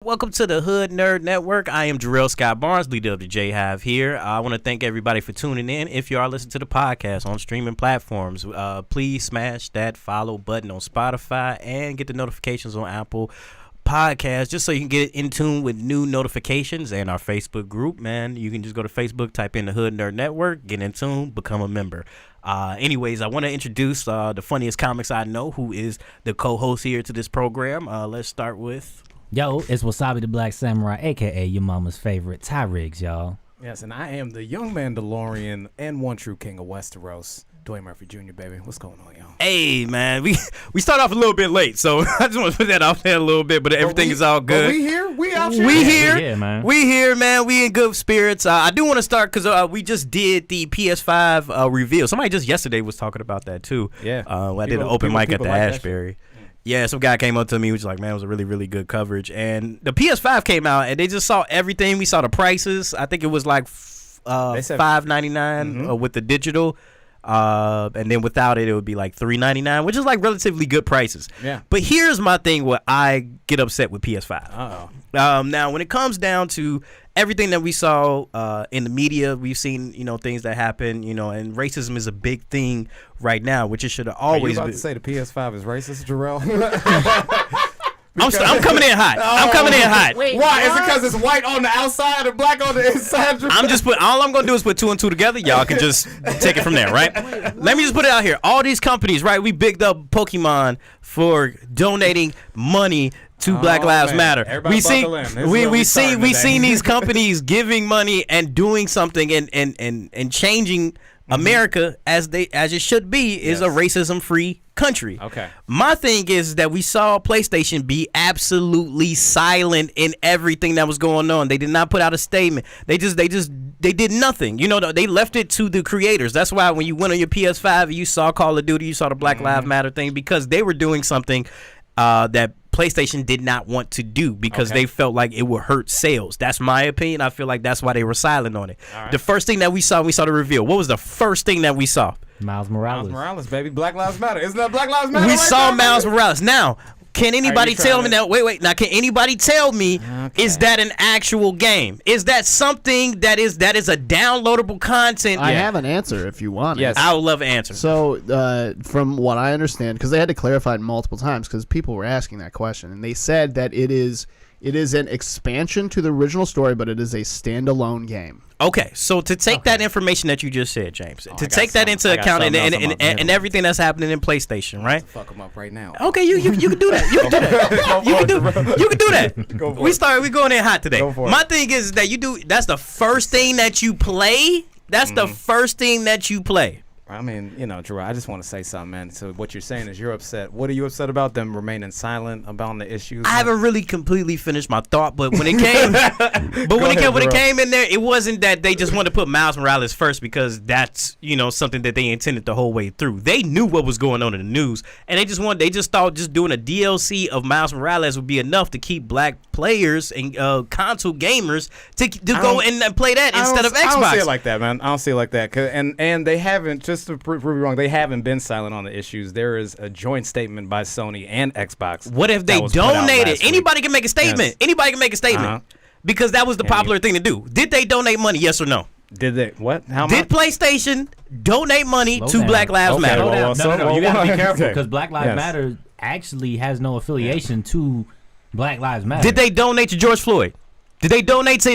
Welcome to the Hood Nerd Network. I am Jarrell Scott Barnes, leader of the J Hive here. I want to thank everybody for tuning in. If you are listening to the podcast on streaming platforms, please smash that follow button on Spotify and get the notifications on Apple Podcasts just so you can get in tune with new notifications. And our Facebook group, man, you can just go to Facebook, type in the Hood Nerd Network, get in tune, become a member. Anyways, I want to introduce the funniest comics I know, who is the co-host here to this program. Let's start with... Yo, it's Wasabi the Black Samurai, a.k.a. your mama's favorite, Ty Riggs, y'all. Yes, and I am the young Mandalorian and one true king of Westeros, Dwayne Murphy Jr., baby. What's going on, y'all? Hey, man, we start off a little bit late, so I just want to put that out there a little bit, but everything is all good. We here? We out here? We here. Yeah, man. We here, man. We in good spirits. I do want to start because we just did the PS5 reveal. Somebody just yesterday was talking about that, too. Yeah. I did an open mic at the Ashbury. Yeah, some guy came up to me, was like, man, it was a really, really good coverage. And the PS5 came out, and they just saw everything. We saw the prices. I think it was like $5.99 with the digital. And then without it, it would be like $3.99, which is like relatively good prices. Yeah. But here's my thing where I get upset with PS5. Uh-oh. Now, when it comes down to everything that we saw in the media, we've seen, things that happen, and racism is a big thing right now, which it should have always been. Are you about to say the PS5 is racist, Jarrell? I'm coming in hot. I'm coming in hot. Wait, why? Is it because it's white on the outside and black on the inside? All I'm gonna do is put two and two together. Y'all can just take it from there, right? Let me just put it out here. All these companies, right? We bigged up Pokemon for donating money to Black Lives Matter. Everybody we seen these companies giving money and doing something and changing America as it should be is a racism-free country. Okay. My thing is that we saw PlayStation be absolutely silent in everything that was going on. They did not put out a statement. They did nothing. They left it to the creators. That's why when you went on your PS5, you saw Call of Duty, you saw the Black Lives Matter thing, because they were doing something that PlayStation did not want to do because they felt like it would hurt sales. That's my opinion. I feel like that's why they were silent on it. Right. The first thing that we saw the reveal. What was the first thing that we saw? Miles Morales. Miles Morales, baby. Black Lives Matter. Isn't that Black Lives Matter? We right saw there, Miles baby? Morales. Now, can anybody tell me that? Wait. Now, can anybody tell me, is that an actual game? Is that something that is a downloadable content? I have an answer if you want. Yes. I would love an answer. So, from what I understand, because they had to clarify it multiple times because people were asking that question, and they said that it is an expansion to the original story, but it is a standalone game. Okay, so to take that information that you just said, James, to take that into account and everything that's happening in PlayStation, right? Fuck them up right now. Okay, you can do that. You can do that. You can do that. Go for We going in hot today. Go for it. My thing is that that's the first thing that you play. That's the first thing that you play. I mean, Gerard, I just want to say something, man. So what you're saying is you're upset. What are you upset about? Them remaining silent about the issues? I haven't really completely finished my thought, but when it came, when it came in there, it wasn't that they just wanted to put Miles Morales first because that's something that they intended the whole way through. They knew what was going on in the news, and they just thought just doing a DLC of Miles Morales would be enough to keep black players and console gamers to go and play that instead of Xbox. I don't see it like that, man. I don't see it like that. And they haven't, just to prove you wrong, they haven't been silent on the issues. There is a joint statement by Sony and Xbox. What if they donated? Anybody can make a statement. Yes. Anybody can make a statement because that was the popular thing to do. Did they donate money? Yes or no? Did they? What? How much? Did PlayStation donate money to Black Lives Matter? No. You gotta be careful because Black Lives Matter actually has no affiliation to Black Lives Matter. Did they donate to George Floyd? Did they donate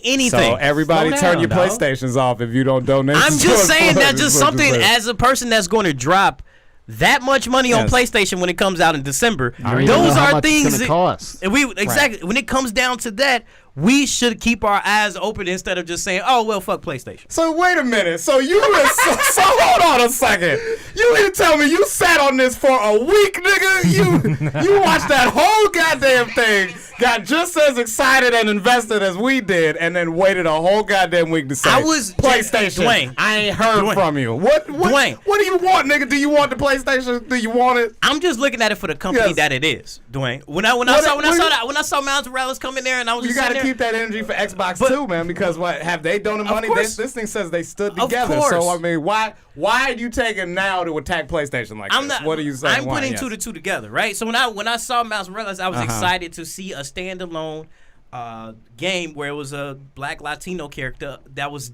anything? So everybody turn your PlayStations off if you don't donate. I'm just saying that's just something as a person that's going to drop that much money on PlayStation when it comes out in December. Those are things that cost. When it comes down to that, we should keep our eyes open instead of just saying, "Oh well, fuck PlayStation." So wait a minute. So you so hold on a second. You mean to tell me you sat on this for a week, nigga? You watched that whole goddamn thing, got just as excited and invested as we did, and then waited a whole goddamn week to say, PlayStation. Dwayne, I ain't heard from you. What do you want, nigga? Do you want the PlayStation? Do you want it? I'm just looking at it for the company that it is. Dwayne. When I saw Miles Morales come in there, and I was you got to keep that energy for Xbox too, man. Because what have they done the money? This thing says they stood together. So I mean, why are you taking now to attack PlayStation like this? What are you saying? I'm putting two to two together, right? So when I saw Miles Morales, I was excited to see a standalone game where it was a black Latino character that was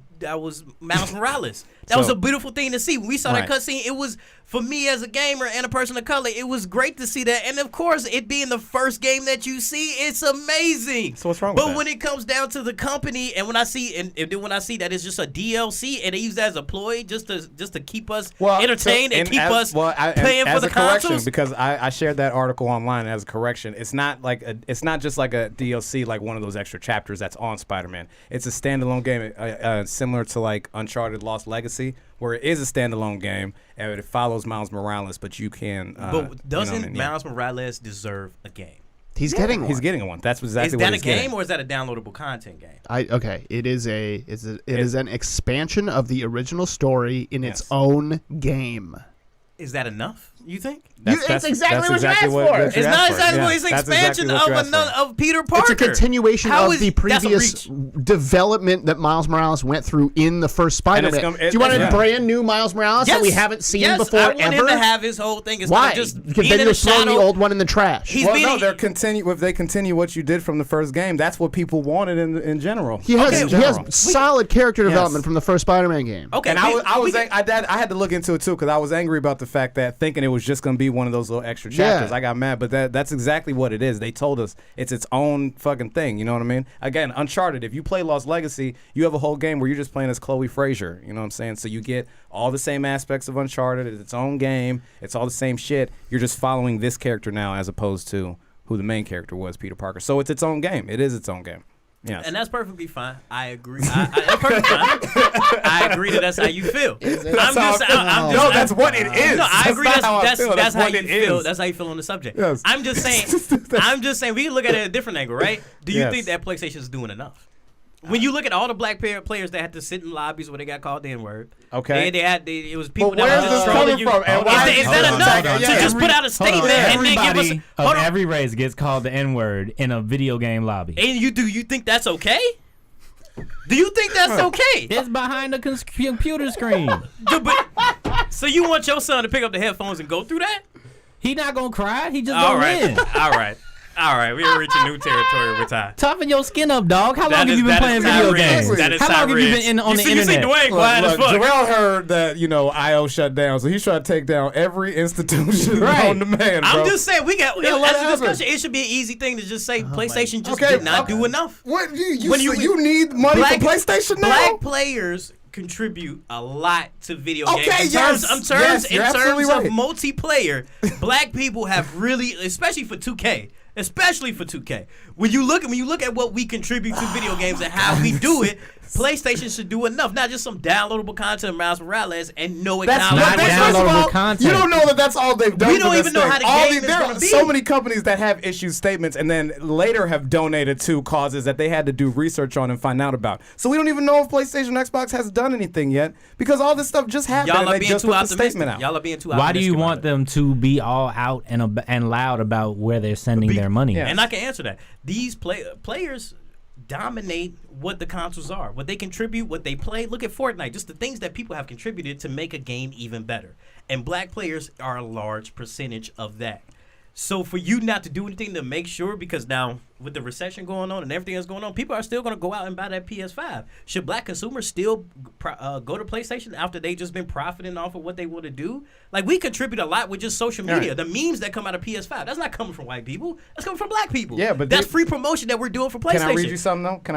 Miles Morales. That was a beautiful thing to see. When we saw that cutscene, it was, for me as a gamer and a person of color, it was great to see that. And of course, it being the first game that you see, it's amazing. So what's wrong with that? But when it comes down to the company, and when I see that it's just a DLC and they use that as a ploy just to keep us entertained and keep us paying for the consoles. Because I shared that article online as a correction. It's not just like a DLC, like one of those extra chapters that's on Spider-Man. It's a standalone game, similar to like Uncharted Lost Legacy, where it is a standalone game and it follows Miles Morales, but you can. But doesn't Miles Morales deserve a game? He's getting one. He's getting one. That's exactly what he's getting. Is that a game or is that a downloadable content game? It is an expansion of the original story in its own game. Is that enough, you think? It's exactly what you asked for. It's not exactly what it's an expansion of Peter Parker. It's a continuation of the previous development that Miles Morales went through in the first Spider-Man. Do you want a brand new Miles Morales that we haven't seen before ever? I want him to have his whole thing. Why? Because then you're throwing the old one in the trash. No, if they continue what you did from the first game, that's what people wanted in general. He has solid character development from the first Spider-Man game. Okay, and I had to look into it too because I was angry about the fact that thinking it was just going to be one of those little extra chapters. I got mad, but that's exactly what it is. They told us it's its own fucking thing. You know what I mean? Again, Uncharted, if you play Lost Legacy, you have a whole game where you're just playing as Chloe Frazier. You know what I'm saying? So you get all the same aspects of Uncharted. It's its own game. It's all the same shit. You're just following this character now as opposed to who the main character was, Peter Parker. So it's its own game. It is its own game. Yes. And that's perfectly fine. I agree. That's perfectly fine. I agree that that's how you feel. That's what it is. No, I agree. That's how you feel. That's how you feel on the subject. Yes. I'm just saying. We can look at it at a different angle, right? Do you think that PlayStation is doing enough? When you look at all the black players that had to sit in lobbies where they got called the N-word, it was people that were just coming from. Is that enough to just put out a statement and then give us every race gets called the N-word in a video game lobby? And you think that's okay? Do you think that's okay? It's behind the computer screen. So you want your son to pick up the headphones and go through that? He not gonna cry. He just gonna win. All right, we're reaching new territory with time. Toughen your skin up, dog. How long have you been playing video games? How long have you been on the internet? You see Dwayne quiet as fuck. Jarrell heard that, IO shut down, so he's trying to take down every institution on the man, bro. I'm just saying, as a discussion, it should be an easy thing to just say PlayStation just did not do enough. What you need money for PlayStation now? Black players contribute a lot to video games. In terms of multiplayer, black people have really, especially for 2K. When you look at what we contribute to video games and how we do it, PlayStation should do enough. Not just some downloadable content of Miles Morales and no acknowledgement. That's not downloadable content. You don't know that that's all they've done. We don't even know how the game is There going to be. So many companies that have issued statements and then later have donated to causes that they had to do research on and find out about. So we don't even know if PlayStation or Xbox has done anything yet because all this stuff just happened. Y'all are being too optimistic. Y'all are being too optimistic. Why do you want them to be all out and loud about where they're sending their money? And I can answer that. These players dominate what the consoles are, what they contribute, what they play. Look at Fortnite, just the things that people have contributed to make a game even better. And black players are a large percentage of that. So for you not to do anything to make sure, because now with the recession going on and everything that's going on, people are still going to go out and buy that PS5. Should black consumers still go to PlayStation after they just been profiting off of what they want to do? Like, we contribute a lot with just social media. Right. The memes that come out of PS5, that's not coming from white people. That's coming from black people. Yeah, but that's free promotion that we're doing for PlayStation. Can I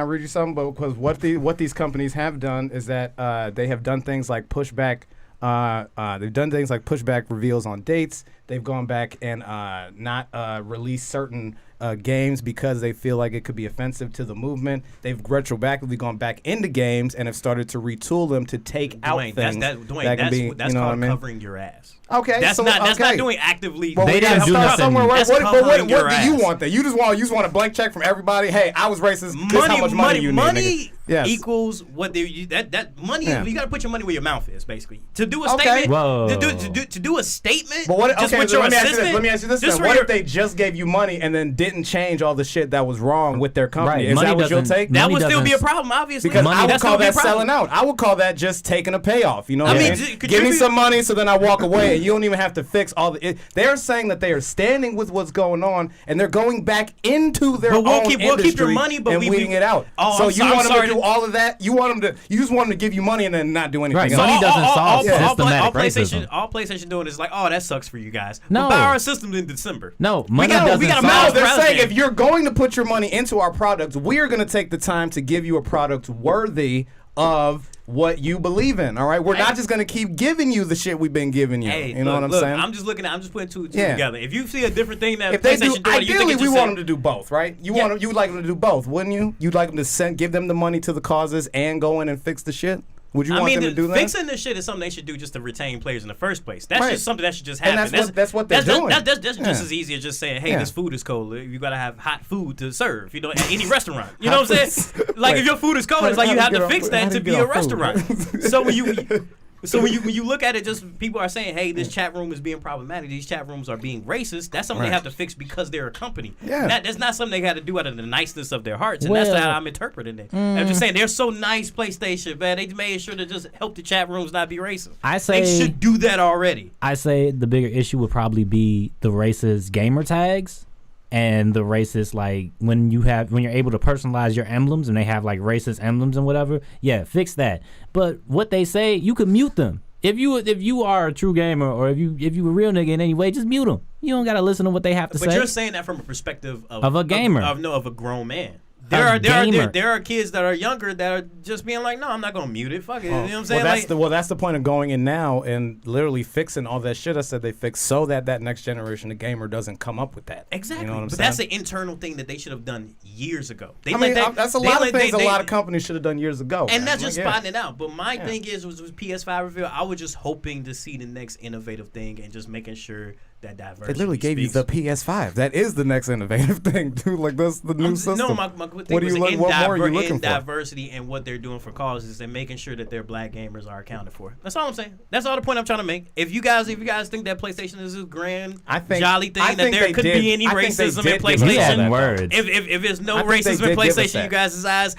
read you something, though? Because what these companies have done is that they have done things like pushback. They've done things like pushback reveals on dates. They've gone back and not released certain games because they feel like it could be offensive to the movement. They've retroactively gone back into games and have started to retool them to take out things. That's called covering your ass. Okay, that's not doing actively. Well, they didn't do nothing. What do you want? Then you just want a blank check from everybody. Hey, I was racist. How much money you need? Money equals what that money. You got to put your money where your mouth is, basically. To do a statement. But what? with your assistant. Let me ask you this. What if they just gave you money and then didn't change all the shit that was wrong with their company? Is that what you'll take? That would still be a problem, obviously. Because I would call that selling out. I would call that just taking a payoff. You know what I mean? Give me some money so then I walk away and you don't even have to fix all the... They're saying that they are standing with what's going on and they're going back into their own industry we'll keep your money, but weeding it out. So you want them to do all of that? You just want them to give you money and then not do anything. Right. Money doesn't solve systematic racism. All PlayStation doing is like, oh, that sucks for you guys. No. We'll buy our system in December. No, money doesn't solve. No, they're saying if you're going to put your money into our products, we're going to take the time to give you a product worthy of what you believe in. All right, we're not just going to keep giving you the shit we've been giving you. You know what I'm saying? I'm just putting two together. If you see a different thing that if they PlayStation do, ideally we want them to to do both, right? You would like them to do both, wouldn't you? You'd like them to give them the money to the causes and go in and fix the shit. Would you want them to do that? Fixing this shit is something they should do just to retain players in the first place. That's just something that should just happen. And that's what they're doing. That's just as easy as just saying, hey, this food is cold. You got to have hot food to serve, at any restaurant. You know what I'm saying? Like, if your food is cold, it's like you have to fix that to be a restaurant. So when you look at it, just people are saying, hey, this chat room is being problematic. These chat rooms are being racist. That's something they have to fix because they're a company. Yeah. That's not something they got to do out of the niceness of their hearts. And that's how I'm interpreting it. I'm just saying, they're so nice, PlayStation, man. They made sure to just help the chat rooms not be racist. They should do that already. I say the bigger issue would probably be the racist gamer tags. And the racist, like, when you're able to personalize your emblems and they have like racist emblems and whatever, fix that. But what they say, you could mute them. If you are a true gamer or if you a real nigga in any way, just mute them. You don't gotta listen to what they have to say. But you're saying that from a perspective of a gamer, of a grown man. There are kids that are younger that are just being like, no, I'm not gonna mute it. Fuck it. You know what I'm saying? That's the point of going in now and literally fixing all that shit I said they fixed so that next generation of gamer doesn't come up with that. Exactly. You know what I'm saying? That's an internal thing that they should have done years ago. That's a lot of things a lot of companies should have done years ago. And that's just spotting it out. But my thing was PS5 reveal, I was just hoping to see the next innovative thing and just making sure that diversity. They literally gave you the PS5. That is the next innovative thing, dude. Like, that's the new system. No, my thing what more are you looking for? Diversity and what they're doing for causes and making sure that their black gamers are accounted for. That's all I'm saying. That's all the point I'm trying to make. If you guys think that PlayStation is a grand, jolly thing, that there could be any racism in PlayStation. If there's no racism in PlayStation, you guys' eyes,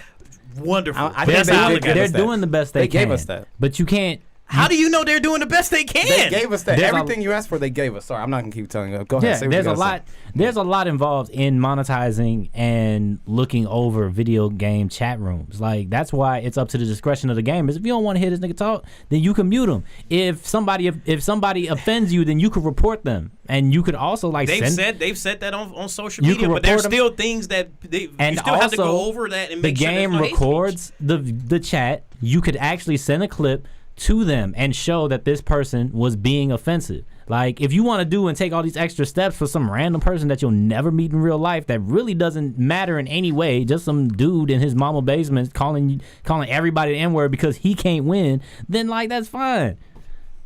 wonderful. They're doing the best they can. They gave us that. But you can't. How do you know they're doing the best they can? They gave us that. Everything you asked for, they gave us. Sorry, I'm not gonna keep telling you. Go ahead. Say what there's a lot. There's a lot involved in monetizing and looking over video game chat rooms. Like, that's why it's up to the discretion of the gamers. If you don't want to hear this nigga talk, then you can mute them. If somebody offends you, then you could report them, and you could also they've said that on social media. But there's still things that you still have to go over that and make sure the game records the chat. You could actually send a clip to them and show that this person was being offensive. Like, if you want to do and take all these extra steps for some random person that you'll never meet in real life that really doesn't matter in any way, just some dude in his mama basement calling everybody the N-word because he can't win, then like, that's fine.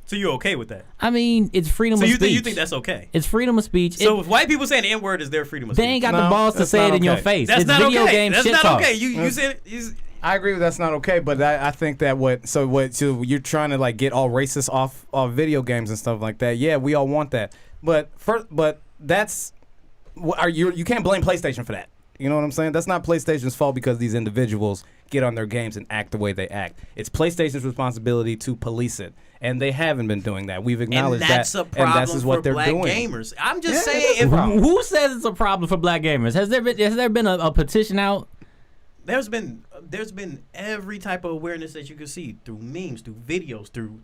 So you're okay with that? I mean, it's freedom of speech. So you think that's okay? It's freedom of speech. So if white people saying the N-word is their freedom of speech? They ain't got the balls to say it in your face. That's not video okay. game that's shit not talk. okay. You said... I agree with that's not okay, but I think that so you're trying to like get all racist off video games and stuff like that. Yeah, we all want that, but that's you can't blame PlayStation for that. You know what I'm saying? That's not PlayStation's fault because these individuals get on their games and act the way they act. It's PlayStation's responsibility to police it, and they haven't been doing that. We've acknowledged and that's that, a problem and that's what for they're black doing. Gamers. I'm just saying. Who says it's a problem for black gamers? Has there been a petition out? There's been every type of awareness that you can see through memes, through videos, through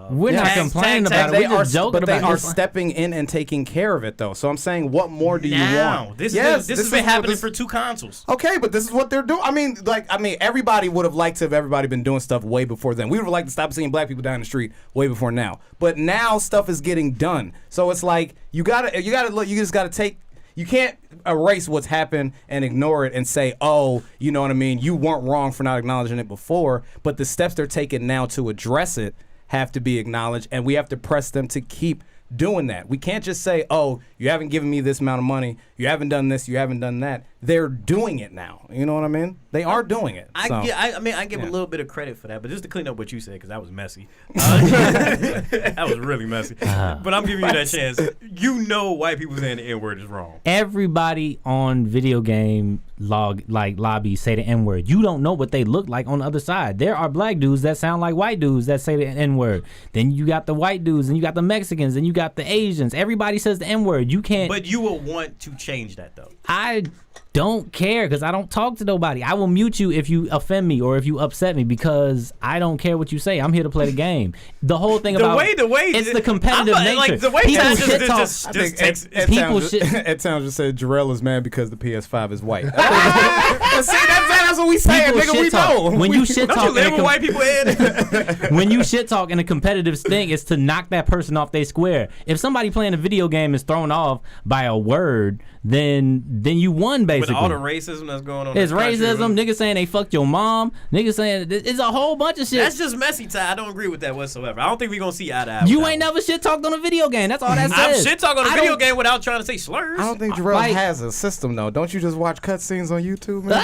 we're not complaining about it. We're just joking but they about are stepping in and taking care of it though. So I'm saying, what more do you want? This has been happening for 2 consoles. Okay, but this is what they're doing. I mean, everybody would have liked to have everybody been doing stuff way before then. We would have liked to stop seeing black people down the street way before now. But now stuff is getting done. So it's like you just gotta take. You can't erase what's happened and ignore it and say, oh, you know what I mean, you weren't wrong for not acknowledging it before, but the steps they're taking now to address it have to be acknowledged, and we have to press them to keep doing that. We can't just say, oh, you haven't given me this amount of money, you haven't done this, you haven't done that. They're doing it now. You know what I mean? They are doing it. I give a little bit of credit for that, but just to clean up what you said, because that was messy. That was really messy. But I'm giving you that chance. You know white people saying the N-word is wrong. Everybody on video game lobbies say the N-word. You don't know what they look like on the other side. There are black dudes that sound like white dudes that say the N-word. Then you got the white dudes, and you got the Mexicans, and you got the Asians. Everybody says the N-word. You can't. But you will want to change that, though. I don't care because I don't talk to nobody. I will mute you if you offend me or if you upset me because I don't care what you say. I'm here to play the game. The whole thing about it's the competitive nature. Like the way people shit talk. Ed Towns just said Jarrell is mad because the PS5 is white. See, that's what we saying, nigga. We know. When you shit talk, don't you live with white people, Ed? When you shit talk in a competitive thing, it's to knock that person off their square. If somebody playing a video game is thrown off by a word, then you won basically. With all the racism that's going on. It's racism. Niggas saying they fucked your mom. Niggas saying it's a whole bunch of shit. That's just messy, Ty. I don't agree with that whatsoever. I don't think we're gonna see eye to eye. You ain't never shit talked on a video game. That's all that says. I'm shit talk on a video game without trying to say slurs. I don't think Jarrell has a system though. Don't you just watch cutscenes on YouTube? Man?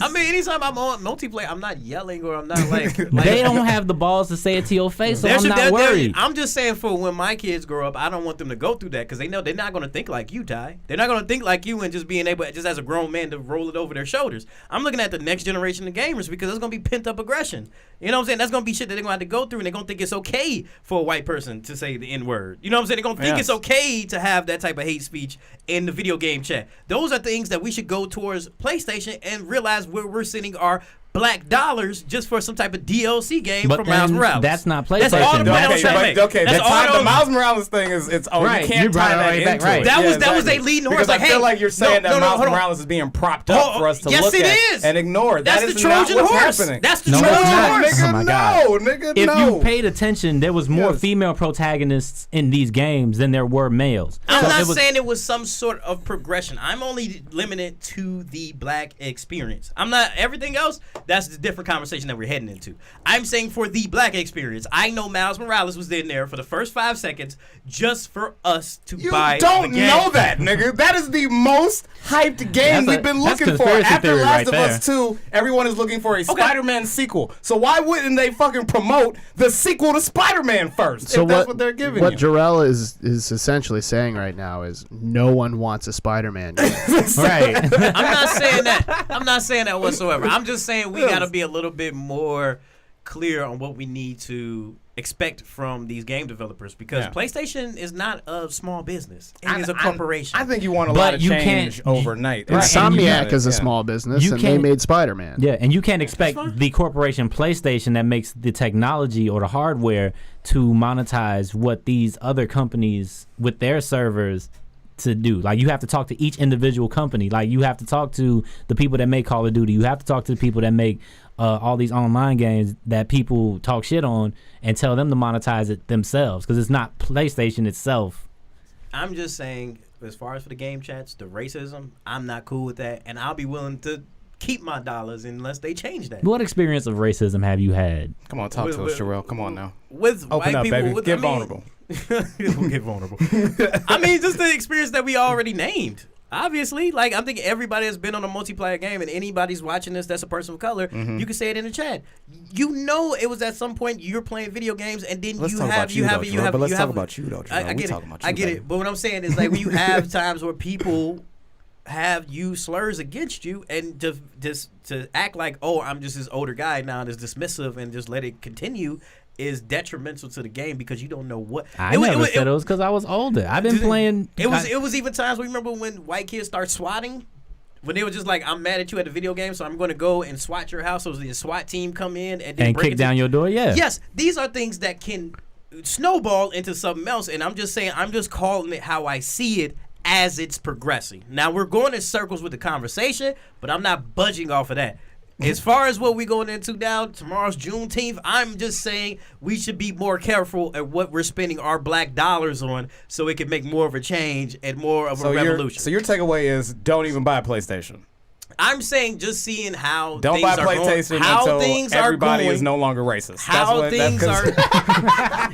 I mean, anytime I'm on multiplayer, I'm not yelling or I'm not like they don't have the balls to say it to your face, so I'm not worried. I'm just saying for when my kids grow up, I don't want them to go through that because they know they're not gonna think like you, Ty. They're not gonna think like you and just being able, just as a grown man, to roll it over their shoulders. I'm looking at the next generation of gamers because there's gonna be pent up aggression. You know what I'm saying? That's gonna be shit that they're gonna have to go through, and they're gonna think it's okay for a white person to say the N-word. You know what I'm saying? They're gonna think it's okay to have that type of hate speech in the video game chat. Those are things that we should go towards PlayStation and realize where we're sending our black dollars just for some type of DLC game for Miles Morales. That's not PlayStation. That's all the the Miles Morales thing is you can't tie that into it. That was a leading horse. Like, I feel like you're saying that Miles Morales is being propped up for us to look at and ignore. That's the Trojan horse. That's the Trojan horse. Oh my God. Nigga, if you paid attention, there was more female protagonists in these games than there were males. I'm not saying it was some sort of progression. I'm only limited to the black experience. I'm not everything else. That's the different conversation that we're heading into. I'm saying for the black experience, I know Miles Morales was in there for the first 5 seconds just for us to buy. You don't know that, nigga. That is the most hyped game we've been looking for. After Last of Us 2, everyone is looking for a Spider-Man sequel. So why wouldn't they fucking promote the sequel to Spider-Man first? So if that's what they're giving what you. What Jarrell is essentially saying right now is no one wants a Spider-Man game. Right. I'm not saying that whatsoever. I'm just saying we got to be a little bit more clear on what we need to expect from these game developers because PlayStation is not a small business. It is a corporation. I think you want a lot of change overnight. Insomniac is a small business, and they made Spider-Man. Yeah, and you can't expect the corporation PlayStation that makes the technology or the hardware to monetize what these other companies with their servers to do. Like, you have to talk to each individual company. Like, you have to talk to the people that make Call of Duty. You have to talk to the people that make all these online games that people talk shit on and tell them to monetize it themselves because it's not PlayStation itself. I'm just saying, as far as for the game chats, the racism, I'm not cool with that, and I'll be willing to keep my dollars unless they change that. What experience of racism have you had? Come on, talk to us, Jarrell. Come on now. With Open white up, people, baby. Get vulnerable. Get vulnerable. I mean, just the experience that we already named. Obviously, like, I think everybody has been on a multiplayer game, and anybody's watching this that's a person of color, you can say it in the chat. You know, it was at some point you're playing video games, and then let's talk about you though. I get it. But what I'm saying is, like, when you have times where people have used slurs against you, and to act like, oh, I'm just this older guy now, and is dismissive, and just let it continue, is detrimental to the game because you don't know what. I never said it was because I was older. I've been playing. It was even times. Remember when white kids start swatting? When they were just like, I'm mad at you at the video game, so I'm going to go and SWAT your house. So the SWAT team come in and kick down your door. Yeah. Yes, these are things that can snowball into something else. And I'm just saying, I'm just calling it how I see it as it's progressing. Now we're going in circles with the conversation, but I'm not budging off of that. As far as what we're going into now, tomorrow's Juneteenth, I'm just saying we should be more careful at what we're spending our black dollars on so it can make more of a change and more of a revolution. So your takeaway is don't even buy a PlayStation. I'm saying just seeing how Don't things buy are going, PlayStation how until things are everybody going, is no longer racist. how things are,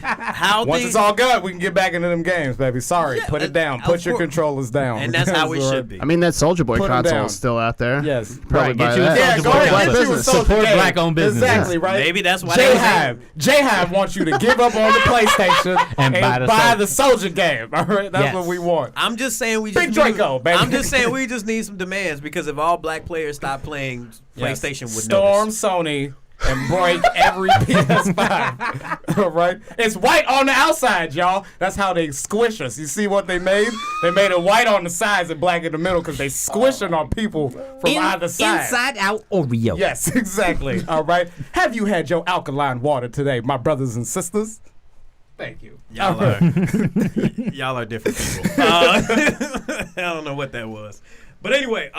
how Once things, it's all good, we can get back into them games, baby. Sorry, Yeah, put it down. of Put your course. controllers down. and that's how it should be. I mean, that Soldier Boy Put 'em console down. is still out there. Yes. Probably Right, buy get you a that. Yeah, Soldier go Boy ahead. Black Get you a business. Soldier Support game. black-owned businesses. Exactly, right? Maybe that's why they J-Hive wants you to give up on the PlayStation And buy the the Soldier game. All right, that's Yes. what we want. I'm just saying we Big just Draco, baby. I'm just saying we just need some demands because if all black players stop playing PlayStation would Storm notice. Sony and break every PS5. All right, it's white on the outside, y'all. That's how they squish us. You see what they made? They made it white on the sides and black in the middle because they squishing on people from either side. Inside out Oreo. Yes, exactly. All right. Have you had your alkaline water today, my brothers and sisters? Thank you. Y'all are y'all are different people. I don't know what that was. But anyway,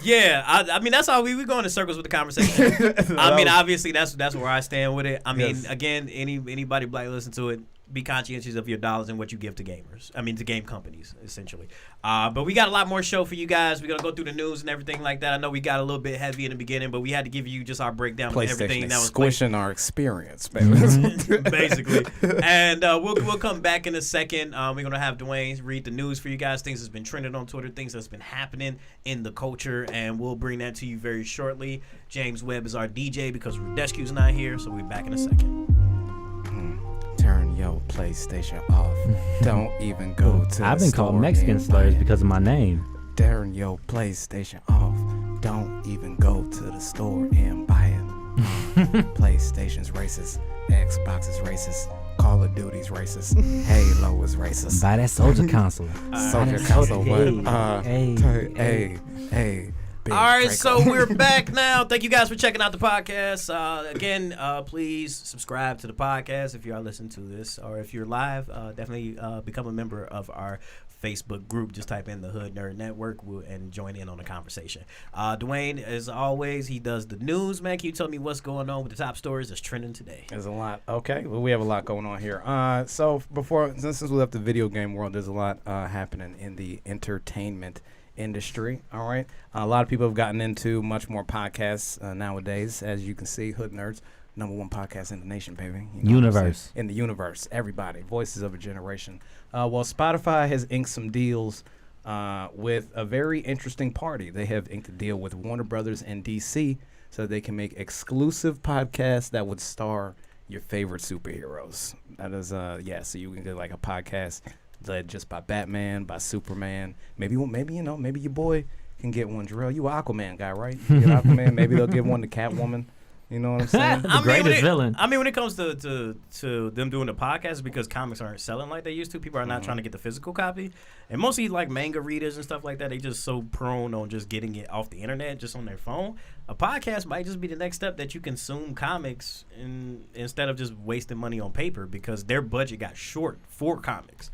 yeah, I mean that's how we going in circles with the conversation. I mean, obviously that's where I stand with it. I mean, Yes. again, anybody black listen to it, be conscientious of your dollars and what you give to gamers. I mean, to game companies, essentially. But we got a lot more show for you guys. We're gonna go through the news and everything like that. I know we got a little bit heavy in the beginning, but we had to give you just our breakdown of everything PlayStation that is was squishing our experience, baby. basically. And we'll come back in a second. We're gonna have Dwayne read the news for you guys. Things that's been trending on Twitter, things that's been happening in the culture, and we'll bring that to you very shortly. James Webb is our DJ because Radescu's not here, so we'll be back in a second. Turn your PlayStation off. Don't even go to I've the been store called Mexican and slurs buy it. because of my name. Turn your PlayStation off. Don't even go to the store and buy it. PlayStation's racist. Xbox is racist. Call of Duty's racist. Halo is racist. Buy that Soldier console. Soldier console, but Hey. hey. Big All right, Draco. so we're back now. Thank you guys for checking out the podcast. Again, please subscribe to the podcast if you are listening to this, or if you're live, definitely become a member of our Facebook group. Just type in the Hood Nerd Network and join in on the conversation. Dwayne, as always, he does the news. Man, can you tell me what's going on with the top stories that's trending today? There's a lot. Okay, well, we have a lot going on here. So since we left the video game world, there's a lot happening in the entertainment industry. All right, a lot of people have gotten into much more podcasts nowadays. As you can see, Hood Nerds, #1 podcast in the nation, baby. You know what I'm Universe. saying? In the universe, everybody, voices of a generation. Well, Spotify has inked some deals with a very interesting party. They have inked a deal with Warner Brothers and DC so they can make exclusive podcasts that would star your favorite superheroes. That is, so you can get like a podcast led just by Batman, by Superman. Maybe your boy can get one. Jarrell, you an Aquaman guy, right? You get Aquaman. Maybe they'll give one to Catwoman. You know what I'm saying? The greatest villain. I mean, when it comes to them doing the podcast, because comics aren't selling like they used to, people are not trying to get the physical copy, and mostly like manga readers and stuff like that, they just so prone on just getting it off the internet, just on their phone. A podcast might just be the next step that you consume comics instead of just wasting money on paper, because their budget got short for comics,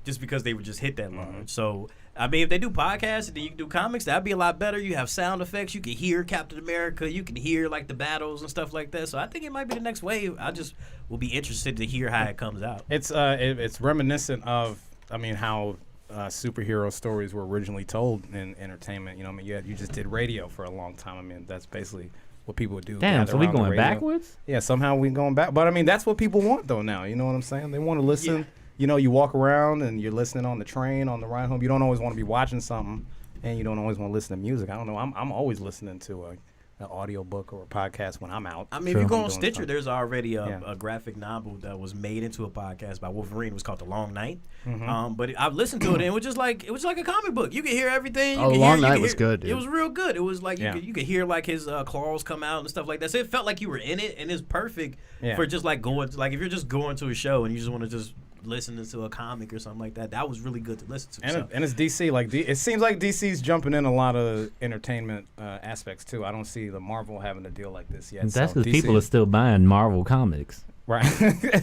just because they would just hit that large. So, I mean, if they do podcasts and then you can do comics, that'd be a lot better. You have sound effects. You can hear Captain America. You can hear, like, the battles and stuff like that. So I think it might be the next wave. I just will be interested to hear how it comes out. It's reminiscent of, I mean, how superhero stories were originally told in entertainment. You know, I mean, you just did radio for a long time. I mean, that's basically what people would do. Damn, gather so we around the going radio. backwards? Yeah, somehow we going back. But, I mean, that's what people want, though, now. You know what I'm saying? They want to listen. Yeah. You know, you walk around and you're listening on the train, on the ride home. You don't always want to be watching something, and you don't always want to listen to music. I don't know. I'm always listening to an audio book or a podcast when I'm out. I mean, True. if you go on Doing Stitcher, something. there's already a graphic novel that was made into a podcast by Wolverine. It was called The Long Night. But I've listened to it, and it was just like a comic book. You could hear everything. The Long Night was good, dude. It was real good. It was like Yeah. you could hear like his claws come out and stuff like that. So it felt like you were in it, and it's perfect for just like going to, like, if you're just going to a show and you just want to just listening to a comic or something like that. That was really good to listen to. And it's DC. Like it seems like DC's jumping in a lot of entertainment aspects too. I don't see the Marvel having a deal like this yet. That's so because people are still buying Marvel comics. right.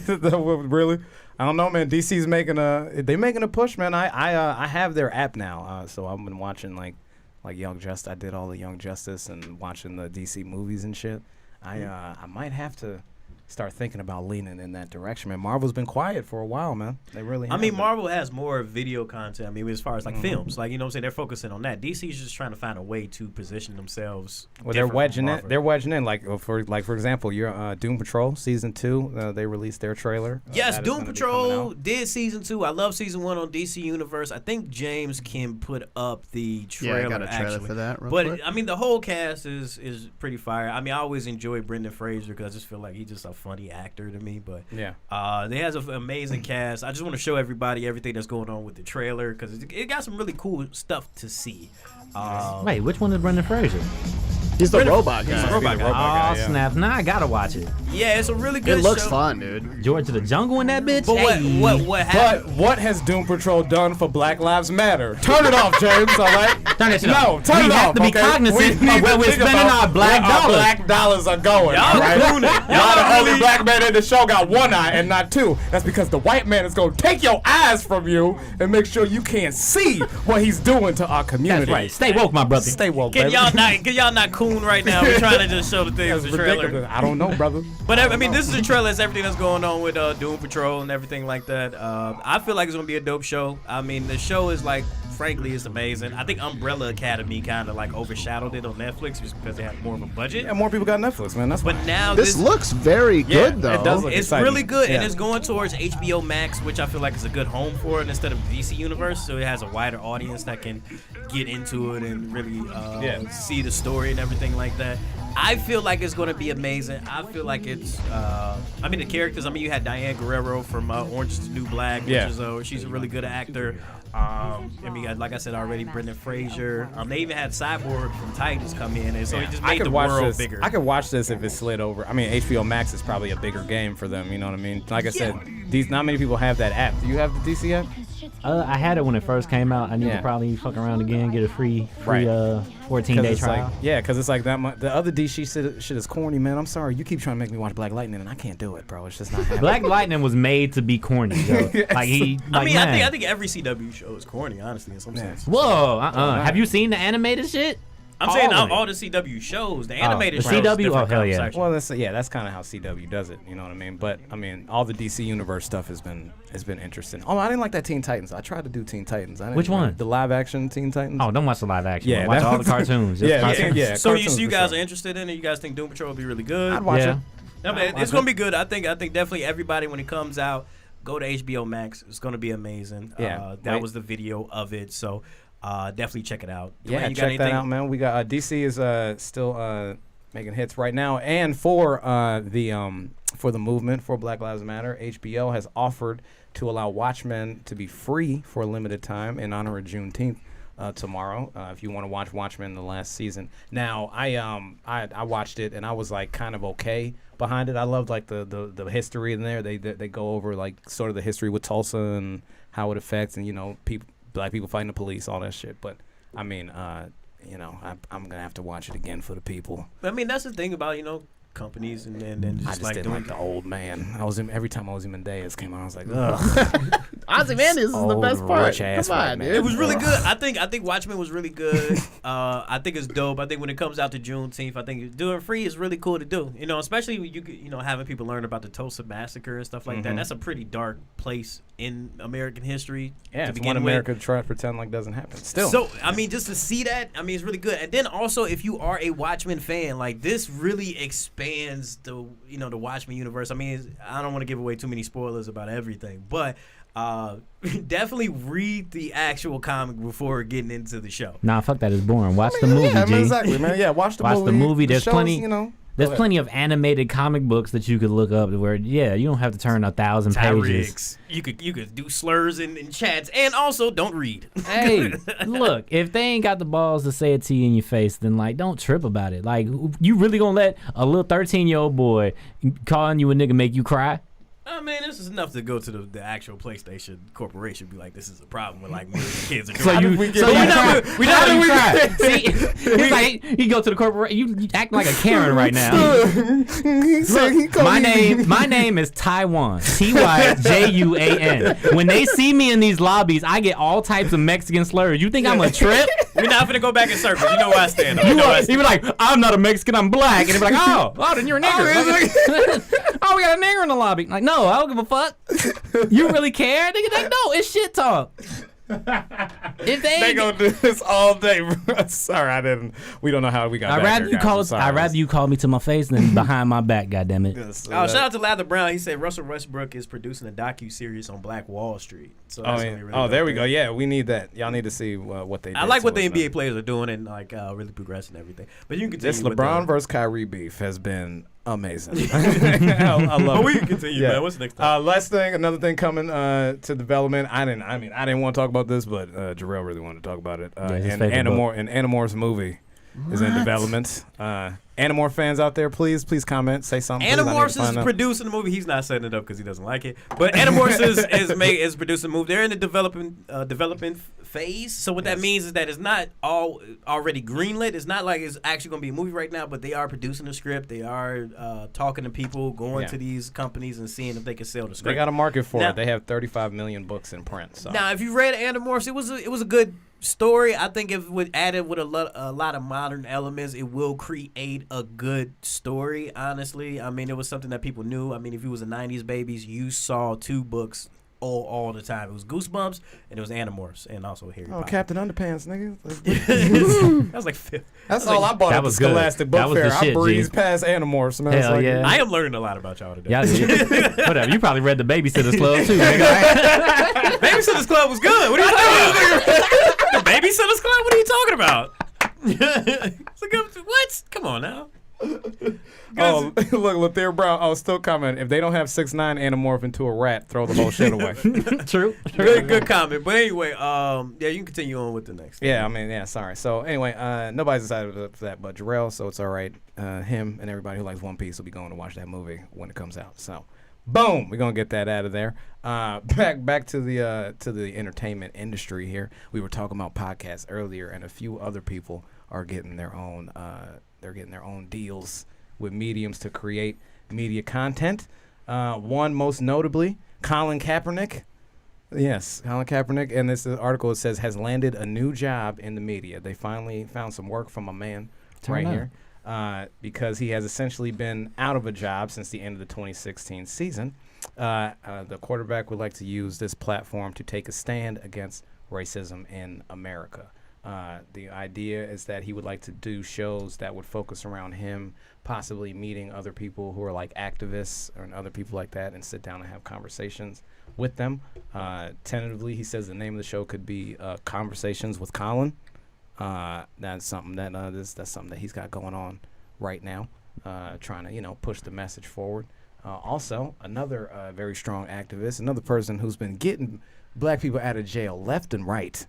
Really, I don't know, man. DC's making a push, man. I have their app now, so I've been watching like Young Justice. I did all the Young Justice and watching the DC movies and shit. I might have to start thinking about leaning in that direction. Man, Marvel's been quiet for a while, man. They really. I mean, been. Marvel has more video content. I mean, as far as like films, like you know what I'm saying, they're focusing on that. DC's just trying to find a way to position themselves. Well, they're wedging it. They're wedging in. Like for example, your Doom Patrol season 2. They released their trailer. Yes, Doom Patrol did season 2. I love season 1 on DC Universe. I think James can put up the trailer. Yeah, I got a trailer actually for that. Real but quick. I mean, the whole cast is pretty fire. I mean, I always enjoy Brendan Fraser because I just feel like he's just a funny actor to me. But they has an amazing cast. I just want to show everybody everything that's going on with the trailer because it got some really cool stuff to see. Wait, which one is Brendan Fraser? He's the robot guy. He's the robot guy. Oh, snap. Now I gotta watch it. Yeah, it's a really good It looks show. fun, dude. George of the Jungle in that bitch? But Hey. what happened? But what has Doom Patrol done for Black Lives Matter? Turn it off, James. All right. Turn that shit No, off. turn We it have off. to be okay? cognizant We of need where to we're think spending about our black where our dollars. black dollars are going. Y'all all right? doing it. Y'all Y'all the only really- black man in the show got one eye and not two. That's because the white man is going to take your eyes from you and make sure you can't see what he's doing to our community. That's right. Stay woke, my brother. Stay woke, Can baby. y'all not coon right now? We're trying to just show the things That's in the trailer. ridiculous. I don't know, brother. But I mean, this is the trailer. It's everything that's going on with Doom Patrol and everything like that. I feel like it's gonna be a dope show. I mean, the show is like, frankly, it's amazing. I think Umbrella Academy kind of like overshadowed it on Netflix just because they had more of a budget. Yeah, more people got Netflix, man. That's But why. now This looks very good, though. it does look it's exciting. really good, and Yeah. it's going towards HBO Max, which I feel like is a good home for it instead of DC Universe. So it has a wider audience that can get into it and really see the story and everything like that. I feel like it's going to be amazing. I feel like it's, I mean, the characters. I mean, you had Diane Guerrero from Orange is the New Black, which is she's a really good actor. I mean, like I said already, Brendan Fraser. They even had Cyborg from Titans come in, and so it just I made could the watch world this. bigger. I could watch this if it slid over. I mean, HBO Max is probably a bigger game for them. You know what I mean? Like I said, not many people have that app. Do you have the DC app? I had it when it first came out. I need to probably fuck around again, get a free 14-day trial. Because it's like that. The other DC shit is corny, man. I'm sorry. You keep trying to make me watch Black Lightning, and I can't do it, bro. It's just not happening. Black Lightning was made to be corny, yo. Like he. Like, I mean, man. I think every CW show is corny, honestly, in some sense. Whoa, Have you seen the animated shit? I'm saying of it. all the CW shows, the animated the shows. CW? different Oh, hell yeah. conversation. Well, that's kind of how CW does it. You know what I mean? But I mean, all the DC Universe stuff has been interesting. Oh, I didn't like that Teen Titans. I tried to do Teen Titans. Which one? The live action Teen Titans. Oh, don't watch the live action. Yeah, watch that all the was- cartoons. Just Yeah, cartoons. yeah. So cartoons you for guys sure. are interested in it? You guys think Doom Patrol will be really good? I'd watch Yeah. it. I mean, it's gonna be good. I think definitely everybody when it comes out, go to HBO Max. It's gonna be amazing. Yeah. That was the video of it. So definitely check it out. Yeah, Dwayne, you got check that anything? out, man. We got DC is still making hits right now, and for the movement for Black Lives Matter, HBO has offered to allow Watchmen to be free for a limited time in honor of Juneteenth tomorrow. If you want to watch Watchmen the last season. Now, I watched it and I was like kind of okay behind it. I loved like the history in there. They go over like sort of the history with Tulsa and how it affects and black people fighting the police, all that shit. But I mean, I'm gonna have to watch it again for the people. I mean, that's the thing about companies and just I just like didn't doing like the old man. Every time Ozymandias came on, I was like, ugh. Ozymandias is the Old best part. rich-ass Come white on, man. dude. It was really good. I think Watchmen was really good. I think it's dope. I think when it comes out to Juneteenth, I think doing free is really cool to do. Especially when having people learn about the Tulsa massacre and stuff like that. That's a pretty dark place in American history. Yeah, to it's begin one with. America try to pretend like doesn't happen. Still. So I mean, just to see that, I mean, it's really good. And then also, if you are a Watchmen fan, like this really expands the the Watchmen universe. I mean, I don't want to give away too many spoilers about everything, but definitely read the actual comic before getting into the show. Nah, fuck that. It's boring. Watch the movie, yeah, G. exactly, man. Yeah, watch the Watch movie. the movie. There's shows, plenty. There's Go plenty of animated comic books that you could look up where you don't have to turn 1,000 pages. You could do slurs in chats, and also don't read. Hey, look, if they ain't got the balls to say it to you in your face, then like don't trip about it. Like you really gonna let a little 13-year-old boy calling you a nigga make you cry? I mean, this is enough to go to the actual PlayStation Corporation. Be like, this is a problem with like millions of kids are doing. We try. See, it's like you go to the corporation. You act like a Karen right now. Look, my name is Taiwan. Tyjuan. When they see me in these lobbies, I get all types of Mexican slurs. You think I'm a trip? We're not gonna go back in circles. You know where I stand. You be like, I'm not a Mexican, I'm black, and they be like, oh, then you're a nigger. Oh, we got a nigger in the lobby. Like, no, I don't give a fuck. You really care? Nigga, like, no, it's shit talk. If they gonna do this all day, bro. Sorry, I didn't. We don't know how we got. I'd rather you call me to my face than behind my back. Goddammit. Yes, shout out to Lather Brown. He said Russell Westbrook is producing a docu-series on Black Wall Street. So that's really there we go. Yeah, we need that. Y'all need to see what they. I like what the NBA players are doing and like really progressing everything. But you can continue. This LeBron versus Kyrie beef has been amazing. I love it. But we can continue, man. What's the next thing? Another thing coming to development. I didn't want to talk about this, but Jarrell really wanted to talk about it. And Animorphs movie is in development. Animorph fans out there, please comment, say something. Animorphs is producing the movie. He's not setting it up because he doesn't like it. But Animorphs is producing the movie. They're in the development phase. So what that means is that it's not all already greenlit. It's not like it's actually going to be a movie right now, but they are producing the script. They are talking to people, going to these companies and seeing if they can sell the script. They got a market for it. They have 35 million books in print. So. Now, if you read Animorphs, it was a good story. I think if it added with a lot of modern elements, it will create a good story. Honestly, I mean, it was something that people knew. I mean, if you was a '90s babies, you saw two books all the time. It was Goosebumps and it was Animorphs and also Harry Potter. Captain Underpants, nigga. That was like fifth. That's all I bought at the Scholastic Book Fair. I breezed past Animorphs, man. Hell yeah. I am learning a lot about y'all today. Yeah, whatever. You probably read the Babysitter's Club too, nigga. Babysitter's Club was good. What are you talking about? The Babysitter's Club? What are you talking about? It's a good, what? Come on now. Look, Lethea Brown. Still commenting. If they don't have 6ix9ine Animorph into a rat, throw the whole shit away. True. Good comment. But anyway, you can continue on with the next thing. Yeah, sorry. So anyway, nobody's decided for that but Jarrell, so it's all right. Him and everybody who likes One Piece will be going to watch that movie when it comes out. So, boom, we're gonna get that out of there. Back to the entertainment industry here. We were talking about podcasts earlier, and a few other people are getting their own. They're getting their own deals with mediums to create media content. One most notably, Colin Kaepernick. Yes, Colin Kaepernick. And this article, it says, has landed a new job in the media. They finally found some work from a man here because he has essentially been out of a job since the end of the 2016 season. The quarterback would like to use this platform to take a stand against racism in America. The idea is that he would like to do shows that would focus around him possibly meeting other people who are like activists or other people like that and sit down and have conversations with them. Tentatively, he says the name of the show could be Conversations with Colin. That's something that's something that he's got going on right now, trying to push the message forward. Also, another very strong activist, another person who's been getting black people out of jail left and right.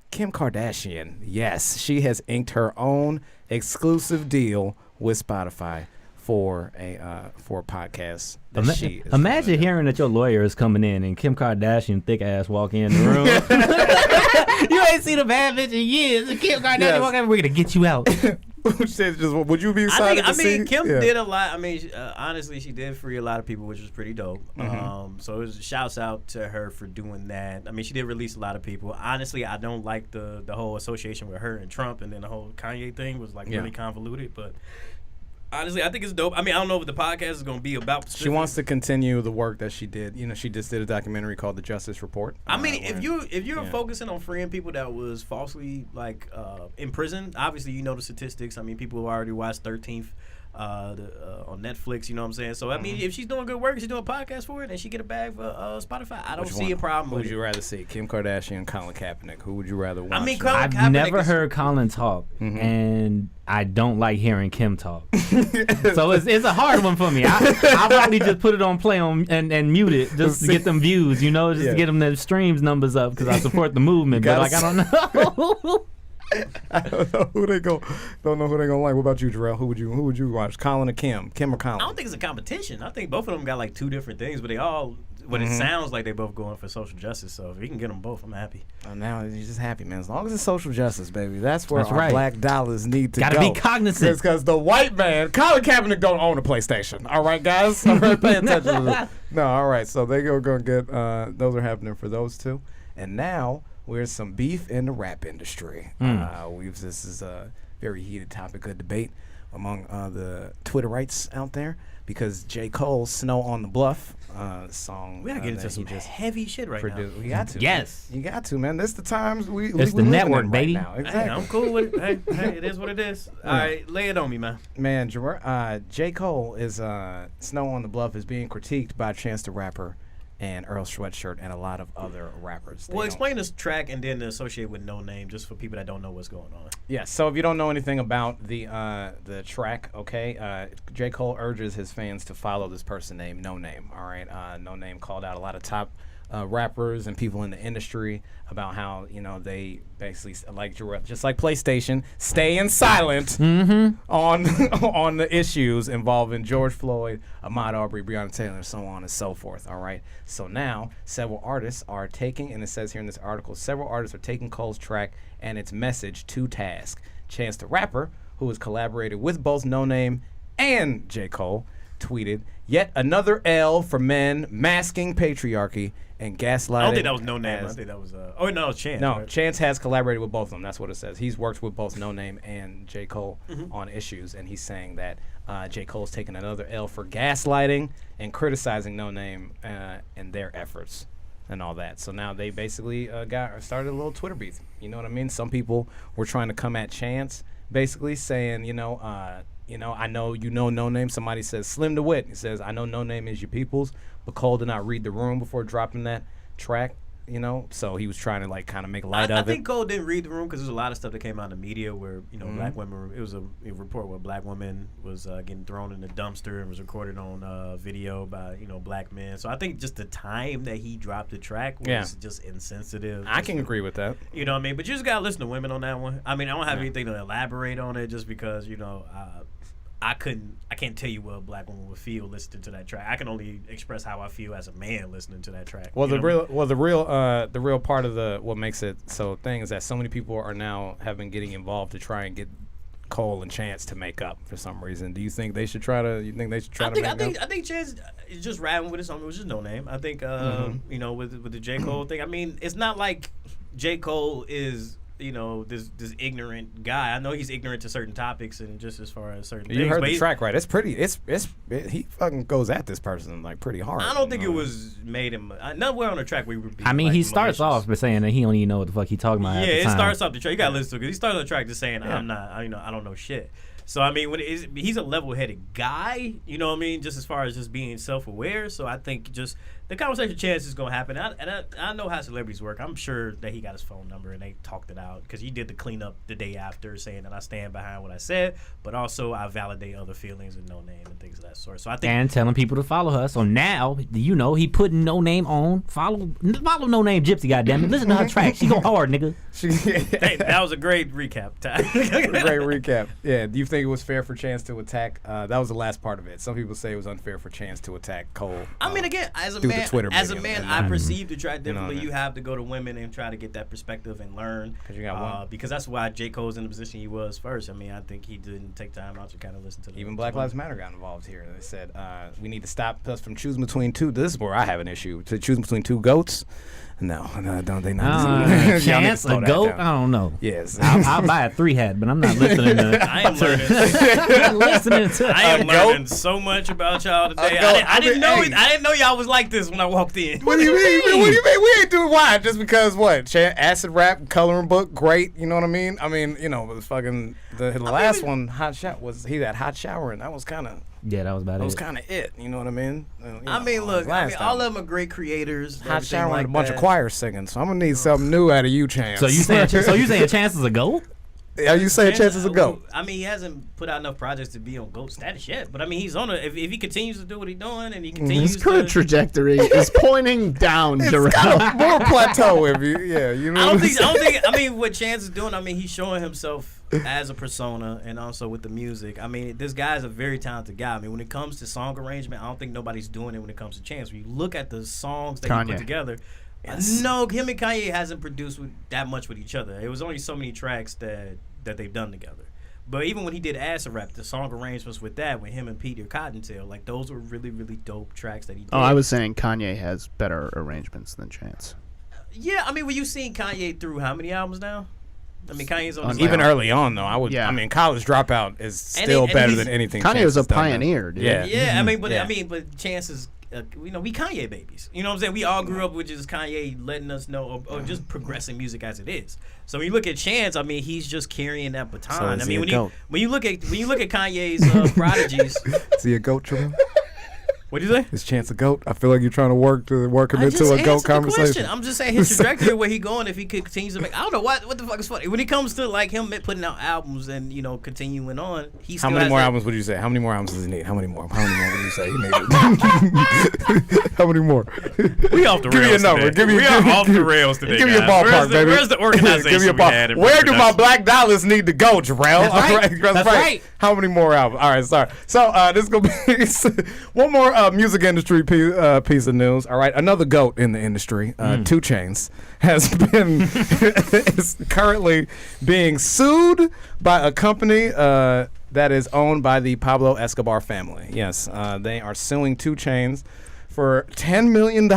Kim Kardashian, yes, she has inked her own exclusive deal with Spotify for a podcast that she is imagine hearing that your lawyer is coming in and Kim Kardashian thick ass walk in the room. You ain't seen a bad bitch in years. Kim Kardashian walk in, we're gonna get you out. Would you be excited to see? Kim did a lot. I mean, honestly, she did free a lot of people, which was pretty dope. So it was shouts out to her for doing that. I mean, she did release a lot of people. Honestly, I don't like the whole association with her and Trump, and then the whole Kanye thing was like really convoluted. But honestly, I think it's dope. I mean, I don't know what the podcast is going to be about. She wants to continue the work that she did. She just did a documentary called The Justice Report. I mean, if you're focusing on freeing people that was falsely in prison, obviously the statistics. I mean, people who already watched 13th on Netflix. You know what I'm saying? So I mean, if she's doing good work, she's doing a podcast for it, and she get a bag for Spotify. I don't see a problem. Who would you rather see, Kim Kardashian, Colin Kaepernick? Who would you rather watch? I mean, I've never heard Colin talk, and I don't like hearing Kim talk. So it's a hard one for me. I'll probably just put it on play and mute it just to get them views, just to get them the streams numbers up because I support the movement. But I don't know. I don't know who they gonna like. What about you, Jarrell? Who would you watch? Colin or Kim? Kim or Colin? I don't think it's a competition. I think both of them got like two different things, but they all. But it sounds like they both going for social justice. So if we can get them both, I'm happy. Now you're just happy, man. As long as it's social justice, baby, that's where our right. black dollars need to go. Gotta be cognizant. Because the white man, Colin Kaepernick, don't own a PlayStation. All right, guys. All right, pay attention to this. No, all right. So they gonna get those are happening for those two. And now there's some beef in the rap industry. This is a very heated topic of debate among the Twitterites out there. Because J. Cole's "Snow on the Bluff" song. We gotta get into some heavy shit right now. We got to. Yes. You got to, man. This the times we It's the network, right baby. now. Exactly. Hey, I'm cool with it. Hey, it is what it is. All right, lay it on me, man. Man, J. Cole is "Snow on the Bluff" is being critiqued by Chance the Rapper and Earl Sweatshirt and a lot of other rappers. Well, explain this track and then associate with No Name, just for people that don't know what's going on. Yeah, so if you don't know anything about the track, okay, J. Cole urges his fans to follow this person named No Name. All right, No Name called out a lot of top rappers and people in the industry about how they basically just like PlayStation, staying silent on the issues involving George Floyd, Ahmaud Arbery, Breonna Taylor, so on and so forth. All right, so now several artists are taking, and it says here in this article, several artists are taking Cole's track and its message to task. Chance the Rapper, who has collaborated with both No Name and J. Cole, tweeted, "Yet another L for men masking patriarchy and gaslighting." I don't think that was No Name. I think that was oh no, it was Chance. No, right? Chance has collaborated with both of them. That's what it says. He's worked with both No Name and J. Cole on issues, and he's saying that J. Cole's taking another L for gaslighting and criticizing No Name and their efforts and all that. So now they basically started a little Twitter beef. You know what I mean? Some people were trying to come at Chance, basically saying, I know No Name. Somebody says Slim to Wit. He says, "I know No Name is your people's, but Cole did not read the room before dropping that track." So he was trying to kind of make light of it. I think Cole didn't read the room because there's a lot of stuff that came out in the media where black women. It was a report where black women was getting thrown in the dumpster and was recorded on video by black men. So I think just the time that he dropped the track was just insensitive. I can agree with that. You know what I mean? But you just gotta listen to women on that one. I mean, I don't have anything to elaborate on it just because I can't tell you what a black woman would feel listening to that track. I can only express how I feel as a man listening to that track. Well, the real part of what makes it so thing is that so many people have been getting involved to try and get Cole and Chance to make up for some reason. Do you think they should try to? I think Chance is just rapping with his song. It was just No Name. I think with the J. Cole thing. I mean, it's not like J. Cole is this ignorant guy. I know he's ignorant to certain topics and just as far as certain things. You heard the track, right? It's pretty. He fucking goes at this person pretty hard. I don't think it was made him. Nowhere on the track we would be. I mean, he starts off by saying that he don't even know what the fuck he talking about. Yeah, it starts off the track. You gotta listen to it because he started the track just saying, "I'm not. I don't know shit." So I mean, he's a level-headed guy, you know what I mean, just as far as just being self-aware. So I think just the conversation Chance is gonna happen. I know how celebrities work. I'm sure that he got his phone number and they talked it out because he did the cleanup the day after, saying that I stand behind what I said, but also I validate other feelings and No Name and things of that sort. So I think and telling people to follow her. So now he putting No Name on. Follow No Name Gypsy. Goddammit, listen to her track. She go hard, nigga. Hey, that was a great recap. Great recap. Yeah. Do you think it was fair for Chance to attack? That was the last part of it. Some people say it was unfair for Chance to attack Cole. I mean, again, as a man, I perceive the track differently. You have to go to women and try to get that perspective and learn. Because that's why J. Cole's in the position he was first. I mean, I think he didn't take time out to kind of listen to them. Even Black Lives Matter got involved here. They said we need to stop us from choosing between two. This is where I have an issue. To choose between two goats. No, don't they not? Chance a goat? I don't know. Yes, I'll buy a 3 hat, but I'm not listening to. I am learning. I am learning so much about y'all today. I didn't know. I didn't know y'all was like this when I walked in. What do you mean? What do you mean? We ain't doing why? Just because what? Acid rap, coloring book, great. You know what I mean? I mean, fucking the last one, hot shower was that hot shower, and that was kind of. Yeah, that was about it. That was kind of it. You know what I mean? I mean, look. All of them are great creators. Hot shower and a bunch of choirs singing. So I'm gonna need something new out of you, Chance. So you saying Chance is a goat? Are you saying Chance is a GOAT? I mean, he hasn't put out enough projects to be on GOAT status yet. But I mean, he's on if he continues to do what he's doing and he continues His current trajectory is pointing down. It's got a more plateau if you, you know. I don't think. I mean, what Chance is doing, I mean, he's showing himself as a persona and also with the music. I mean, this guy's a very talented guy. I mean, when it comes to song arrangement, I don't think nobody's doing it when it comes to Chance. When you look at the songs that he put together, no, him and Kanye hasn't produced that much with each other. It was only so many tracks that they've done together. But even when he did Acid Rap, the song arrangements with that, with him and Peter Cottontail, like those were really, really dope tracks that he did. Oh, I was saying Kanye has better arrangements than Chance. Yeah, I mean, when you've seen Kanye through how many albums now? I mean, Kanye's on his even album. early on though. I mean, College Dropout is still better than anything. Kanye was a Chance has done. pioneer, dude. Yeah, Yeah, I mean, but Chance is. We Kanye babies. You know what I'm saying? We all grew up with just Kanye letting us know, or just progressing music as it is. So when you look at Chance, I mean, he's just carrying that baton. I mean, when you look at Kanye's prodigies, is he a GOAT, Jarrell? What'd you say? Is Chance a GOAT? I feel like you're trying to work him into a GOAT conversation. I'm just saying his trajectory, where he going if he continues to make. I don't know what the fuck is funny when it comes to like him putting out albums and continuing on. How many more albums would you say? How many more albums does he need? How many more would you say he needed? How many more? We off the rails. Give me a number. We are off the rails today. Give me a ballpark, baby. Where's the organization? Give me a ballpark. Where do my black dollars need to go, Jarrell? That's right. How many more albums? All right, sorry. So this is gonna be one more music industry piece of news. All right, another GOAT in the industry, 2 Chainz, has been is currently being sued by a company that is owned by the Pablo Escobar family. Yes, they are suing 2 Chainz for $10 million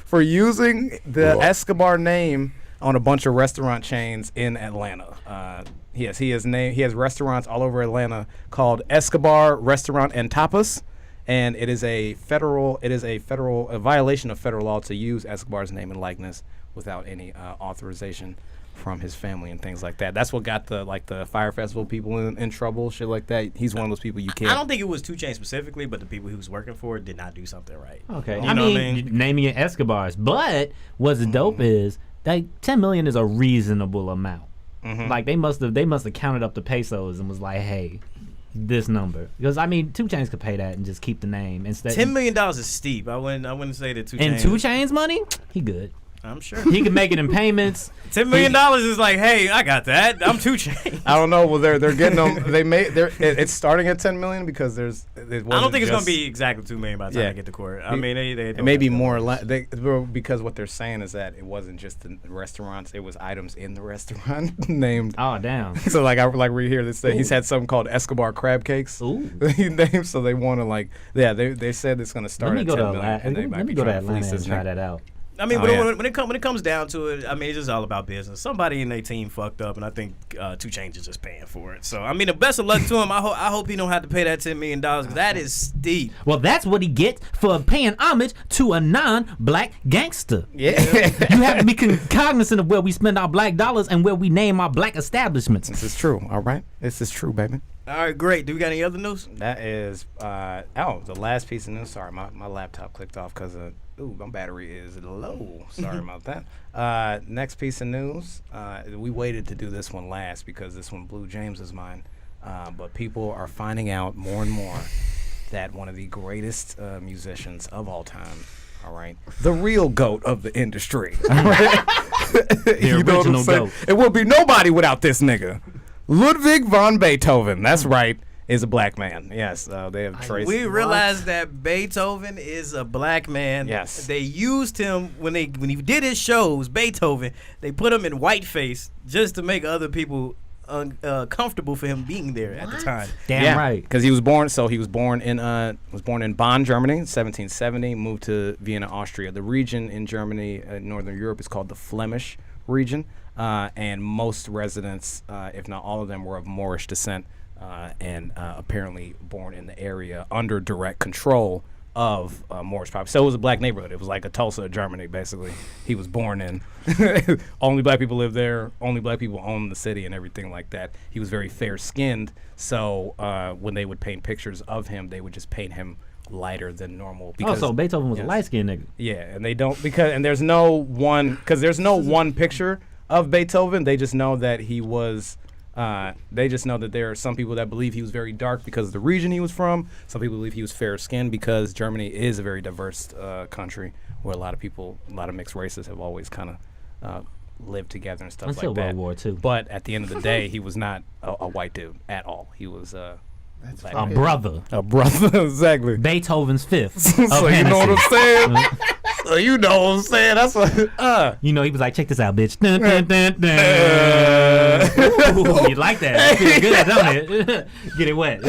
for using the Escobar name on a bunch of restaurant chains in Atlanta. Yes, he has restaurants all over Atlanta called Escobar Restaurant and Tapas. And it is a violation of federal law to use Escobar's name and likeness without any authorization from his family and things like that. That's what got the Fire Festival people in trouble, shit like that. He's one of those people you can't. I don't think it was 2 Chainz specifically, but the people he was working for did not do something right. Okay, I mean, naming it Escobar's, but what's dope is that $10 million is a reasonable amount. Mm-hmm. Like they must have counted up the pesos and was like, hey, this number, because I mean 2 Chainz could pay that and just keep the name instead. $10 million is steep. I wouldn't say that 2 Chainz. And 2 Chainz money, he good. I'm sure he can make it in payments. $10 million is like, hey, I got that. I'm 2 Chainz. I don't know. Well, they're getting them. It's starting at $10 million because I don't think it's gonna be exactly $2 million by the time I get to court. I mean, it may be more. Because what they're saying is that it wasn't just the restaurants; it was items in the restaurant named. Oh damn! So we hear this thing. He's had something called Escobar crab cakes. Ooh. Named, so they want to they said it's gonna start at $10 million. Let me go to Atlanta and try that out. I mean, when it comes down to it, I mean, it's just all about business. Somebody in their team fucked up, and I think 2 Chainz is just paying for it. So, I mean, the best of luck to him. I hope he don't have to pay that $10 million because that is steep. Well, that's what he gets for paying homage to a non-black gangster. Yeah. You have to be cognizant of where we spend our black dollars and where we name our black establishments. This is true, all right? This is true, baby. All right, great. Do we got any other news? That is, the last piece of news. Sorry, my laptop clicked off because my battery is low. Sorry about that. Next piece of news. We waited to do this one last because this one blew James's mind. But people are finding out more and more that one of the greatest musicians of all time, all right, the real GOAT of the industry, all right? The original GOAT. It would be nobody without this nigga. Ludwig von Beethoven, that's right, is a black man. Yes, they have traced. We realized that Beethoven is a black man. Yes. They used him when he did his shows, Beethoven, they put him in whiteface just to make other people comfortable for him being there at the time. Damn right. Because he was born in Bonn, Germany, in 1770, moved to Vienna, Austria. The region in Germany, Northern Europe, is called the Flemish region. And most residents, if not all of them, were of Moorish descent and apparently born in the area under direct control of Moorish population. So it was a black neighborhood. It was like a Tulsa, Germany, basically. He was born in. Only black people live there. Only black people own the city and everything like that. He was very fair-skinned. So when they would paint pictures of him, they would just paint him lighter than normal. Because, so Beethoven was a light-skinned nigga. Yeah, and they don't there's no one picture of Beethoven. They just know that he was They just know that there are some people that believe he was very dark because of the region he was from. Some people believe he was fair skinned because Germany is a very diverse country where a lot of mixed races have always kind of lived together and stuff Until like that. World War II. But at the end of the day, he was not a white dude at all. He was A brother. a brother, exactly. Beethoven's fifth. So you know what I'm saying? So you know what I'm saying? That's what. You know, he was like, check this out, bitch. Dun, dun, dun, dun. Ooh, you like that? It feels good, don't it? Get it wet.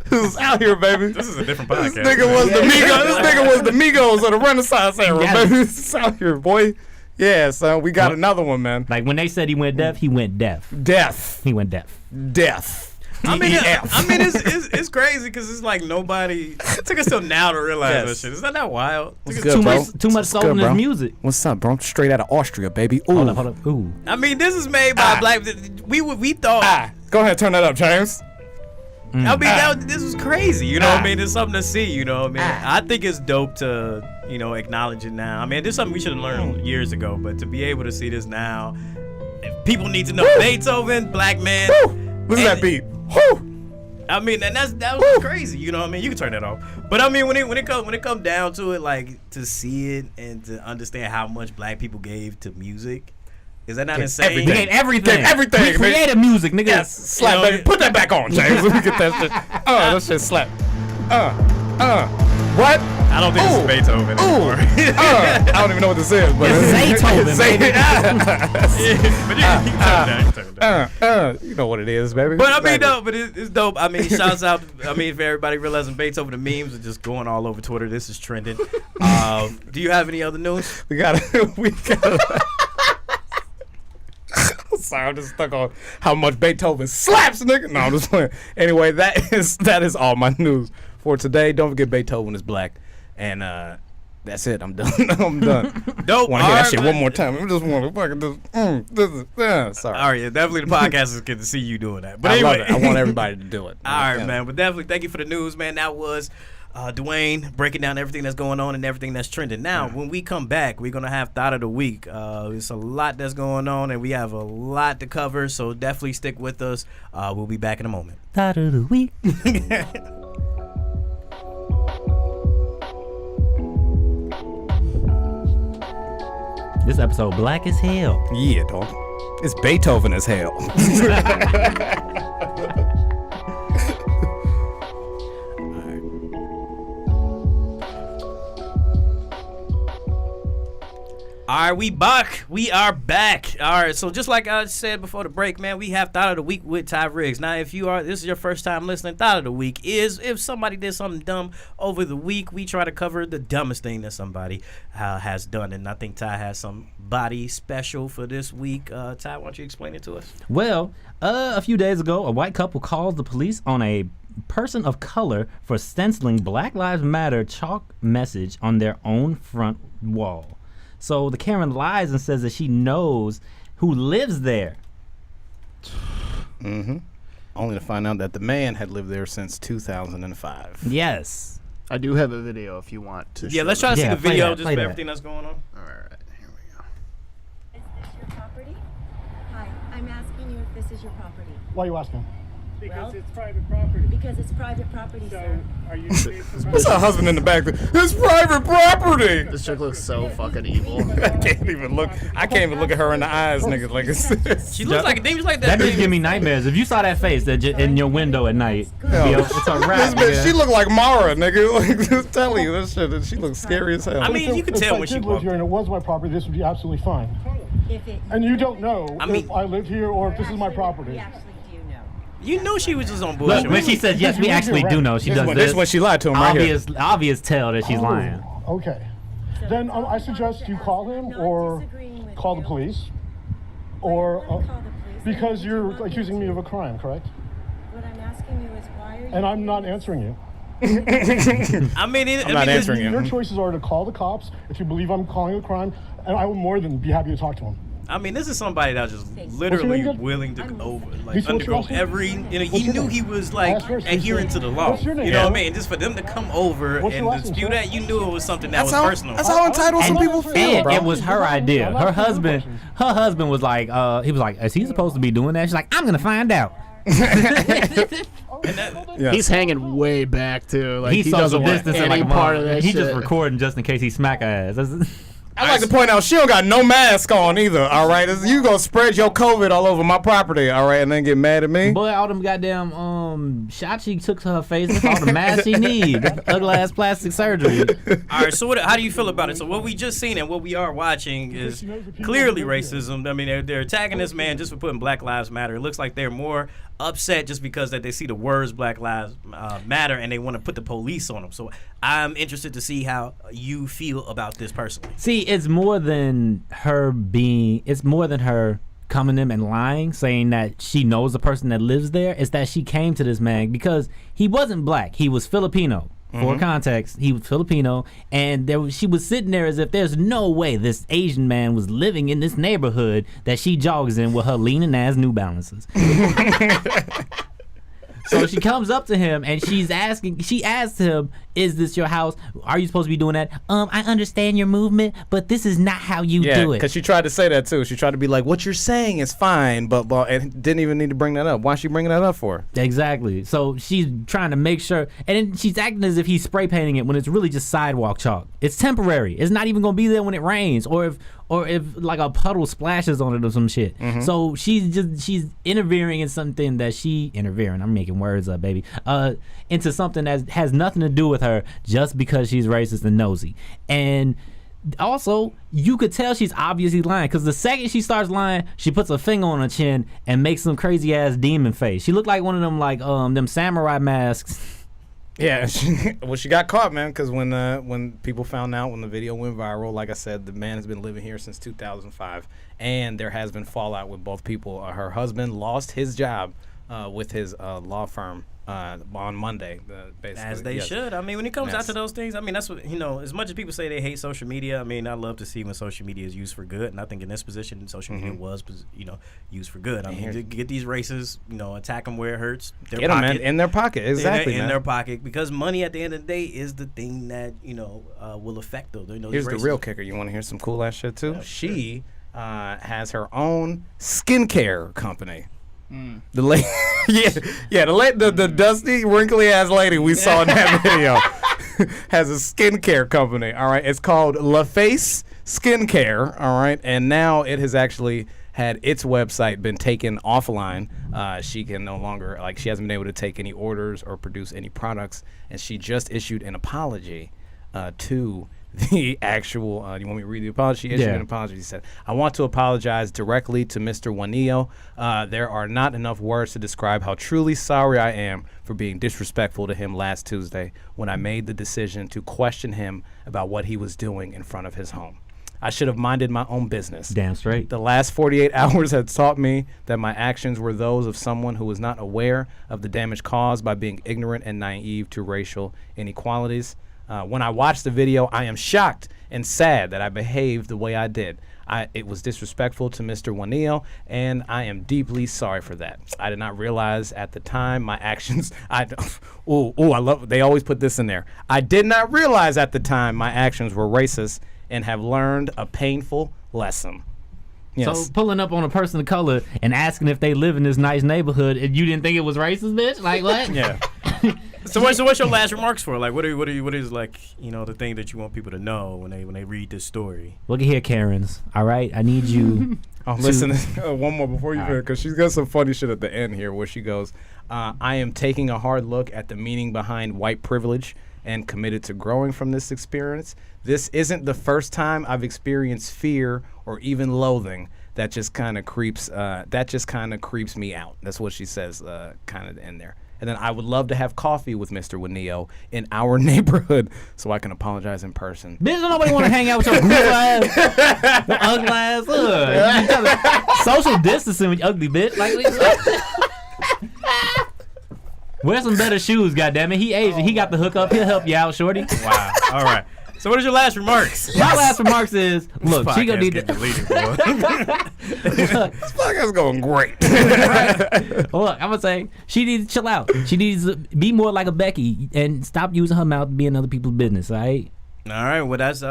This is out here, baby. This is a different podcast. This nigga was the Migos. This nigga was the Migos of the Renaissance era, baby. This is out here, boy. Yeah, son. We got another one, man. Like when they said he went deaf, he went deaf. Death. He went deaf. Death. I mean, DEF. it's crazy because it's like nobody. It took us till now to realize that shit. Is that wild? Good, Too much soul in his music. What's up, bro? Straight out of Austria, baby. Ooh. Hold up. Ooh. I mean, this is made by black. We thought. Go ahead, turn that up, James. I mean, this was crazy. You know what I mean? It's something to see. You know what I mean? I think it's dope to acknowledge it now. I mean, this is something we should have learned years ago, but to be able to see this now, people need to know Beethoven, black man. Listen to that beat. Woo. I mean, and that was crazy. You know what I mean? You can turn that off. But I mean, when it comes down to it, like to see it and to understand how much black people gave to music, is that not insane? We gave everything. Everything. We created music, nigga. Yes. Slap, baby. Put that back on, James. Let me get that shit. That shit slap. What? I don't think this is Beethoven anymore. I don't even know what this is, but It's Beethoven, baby. You know what it is, baby. But I mean, no, but it's dope. I mean, shouts out. I mean, for everybody realizing Beethoven, the memes are just going all over Twitter. This is trending. Do you have any other news? We got. Sorry, I'm just stuck on how much Beethoven slaps, nigga. No, I'm just playing. Anyway, that is all my news for today. Don't forget Beethoven is black, and that's it. I'm done. I'm done. Dope. Want to hear that shit one more time? I just want to fucking just. Sorry. All right, definitely the podcast is good to see you doing that. But I anyway, love it. I want everybody to do it. All right, man. But definitely, thank you for the news, man. That was Dwayne breaking down everything that's going on and everything that's trending. Now, when we come back, we're going to have Thought of the Week. It's a lot that's going on, and we have a lot to cover, so definitely stick with us. We'll be back in a moment. Thought of the week. This episode black as hell. Yeah, dog. It's Beethoven as hell. All right, we back. We are back. All right, so just like I said before the break, man, we have Thought of the Week with Ty Riggs. Now, if this is your first time listening, Thought of the Week is if somebody did something dumb over the week, we try to cover the dumbest thing that somebody has done. And I think Ty has somebody special for this week. Ty, why don't you explain it to us? Well, a few days ago, a white couple called the police on a person of color for stenciling Black Lives Matter chalk message on their own front wall. So the Karen lies and says that she knows who lives there. Mm-hmm. Only to find out that the man had lived there since 2005. Yes. I do have a video if you want to. Yeah, let's try to see the play video that, just play for that. everything that's going on. All right, here we go. Is this your property? Hi, I'm asking you if this is your property. Why are you asking? Well, It's private property. because it's private property, sir. Are you What's her husband in the back? It's private property. This chick looks so fucking evil. I can't even look at her in the eyes, nigga. Like it's. She looks like a demon like That that. bitch give me nightmares. If you saw that face that in your window at night, yo, it's a wrap. This bitch, she nigga. look like Mara, nigga. Like, just telling you this shit. She looks scary as hell. I mean, you can tell when she did live walked. here and it was my property, this would be absolutely fine. If it, And you don't know I mean- if I live here or if this is my we property. actually do know. You knew she was just on bullshit. Look, when she says yes, we actually do know she does This this. is when she lied to him right here. Obvious tell that she's lying. Okay. So Then I'm I suggest you call him not or disagreeing with call the you. police. Why Or do you wanna call the police? because What you're do you want accusing to me do? of a crime, correct? What I'm asking you is why are you And I'm not doing this? answering you. I mean, I'm not answering Your you. choices are to call the cops if you believe I'm calling a crime, and I will more than be happy to talk to him. I mean, this is somebody that was just literally willing to undergo every. He knew he was adhering to the law. You know what I mean? Just for them to come over and dispute that, you knew it was something that was personal. That's how entitled some people feel, bro. It was her idea. Her husband was like, he was like, is he supposed to be doing that? She's like, I'm gonna find out. He's hanging way back too. Like he doesn't want distancing any like part of that He shit. just recording just in case he smack her ass. I like to point out she don't got no mask on either. All right, you gonna spread your COVID all over my property, all right, and then get mad at me? Boy, all them goddamn shots she took to her face, that's all the mask she need. Ugly ass plastic surgery. All right, so how do you feel about it? So what we just seen and what we are watching is clearly racism. I mean, they're attacking this man just for putting Black Lives Matter. It looks like they're more upset just because that they see the words Black Lives Matter and they want to put the police on them. So I'm interested to see how you feel about this personally. See, it's more than her coming in and lying, saying that she knows the person that lives there. It's that she came to this man because he wasn't black. He was Filipino. For context, he was Filipino, and she was sitting there as if there's no way this Asian man was living in this neighborhood that she jogs in with her leaning ass New Balances. So she comes up to him and she asked him, is this your house? Are you supposed to be doing that? I understand your movement, but this is not how you do it. Yeah, because she tried to say that too. She tried to be like, what you're saying is fine, but and didn't even need to bring that up. Why is she bringing that up for? Exactly. So she's trying to make sure, and then she's acting as if he's spray painting it when it's really just sidewalk chalk. It's temporary. It's not even going to be there when it rains, or if like a puddle splashes on it or some shit. So she's interfering in something that I'm making words up, baby, into something that has nothing to do with her just because she's racist and nosy. And also, you could tell she's obviously lying because the second she starts lying, she puts a finger on her chin and makes some crazy ass demon face. She looked like one of them them samurai masks. Yeah, she got caught, man, because when people found out, when the video went viral, like I said, the man has been living here since 2005, and there has been fallout with both people. Her husband lost his job with his law firm on Monday, basically. As they should. I mean, when it comes out to those things, I mean, that's what, as much as people say they hate social media, I mean, I love to see when social media is used for good, and I think in this position, social media was, used for good. I mean, to get these races, attack them where it hurts. Get them in their pocket, exactly, in their pocket, because money at the end of the day is the thing that, will affect them. Here's the real kicker. You want to hear some cool ass shit, too? She has her own skincare company. The lady, the dusty, wrinkly ass lady we saw in that video has a skincare company. All right, it's called La Face Skincare. All right, and now it has actually had its website been taken offline. She can no longer she hasn't been able to take any orders or produce any products, and she just issued an apology to the actual, you want me to read the apology? She issued an apology. She said, I want to apologize directly to Mr. Juanillo. There are not enough words to describe how truly sorry I am for being disrespectful to him last Tuesday when I made the decision to question him about what he was doing in front of his home. I should have minded my own business. Damn straight. The last 48 hours had taught me that my actions were those of someone who was not aware of the damage caused by being ignorant and naive to racial inequalities. When I watched the video, I am shocked and sad that I behaved the way I did. It was disrespectful to Mr. Juanillo, and I am deeply sorry for that. I did not realize at the time my actions. I love. They always put this in there. I did not realize at the time my actions were racist, and have learned a painful lesson. Yes. So pulling up on a person of color and asking if they live in this nice neighborhood, and you didn't think it was racist, bitch? Like what? Yeah. So what's your last remarks for? Like, what is the thing that you want people to know when they read this story? Look at here, Karens. All right, I need you. Listen, one more before you finish, because she's got some funny shit at the end here where she goes, I am taking a hard look at the meaning behind white privilege and committed to growing from this experience. This isn't the first time I've experienced fear or even loathing. That just kind of creeps me out. That's what she says, kind of in there. And then I would love to have coffee with Mr. Juanillo in our neighborhood so I can apologize in person. Bitch, nobody want to hang out with your goof ass, ugly ass. Look, social distancing with you ugly bitch. Wear some better shoes, goddammit. He Asian. He got the hookup. He'll help you out, shorty. Wow. All right. So what is your last remarks? My last remarks is, look, she gonna need to. deleted, boy. This podcast's going great. Look, I'm gonna say she needs to chill out. She needs to be more like a Becky and stop using her mouth to be in other people's business. All right. All right. Well, that is.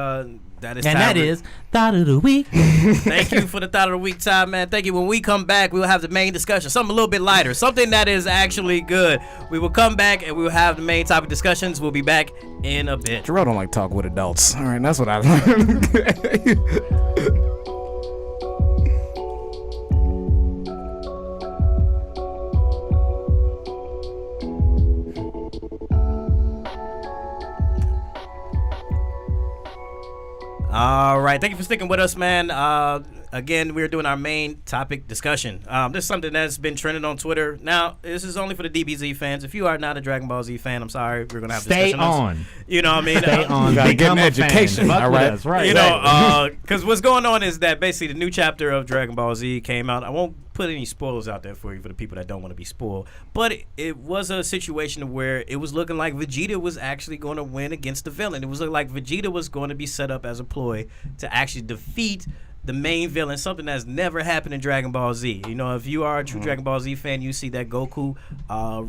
And that is Thought of the Week. Thank you for the Thought of the Week time, man. Thank you. When we come back, we'll have the main discussion. Something a little bit lighter. Something that is actually good. We will come back and we will have the main topic discussions. We'll be back in a bit. Jarrell don't like talk with adults. All right, that's what I learned. All right. Thank you for sticking with us, man. Again, we're doing our main topic discussion. This is something that's been trending on Twitter. Now, this is only for the DBZ fans. If you are not a Dragon Ball Z fan, I'm sorry. We're going to have Stay discussion on. You know what I mean? Stay on. You gotta get an Become a education. fan. Fuck All with right. us, right? You know, because what's going on is that basically the new chapter of Dragon Ball Z came out. I won't put any spoilers out there for you for the people that don't want to be spoiled. But it was a situation where it was looking like Vegeta was actually going to win against the villain. It was looking like Vegeta was going to be set up as a ploy to actually defeat the main villain, something that's never happened in Dragon Ball Z. You know, if you are a true Dragon Ball Z fan, you see that Goku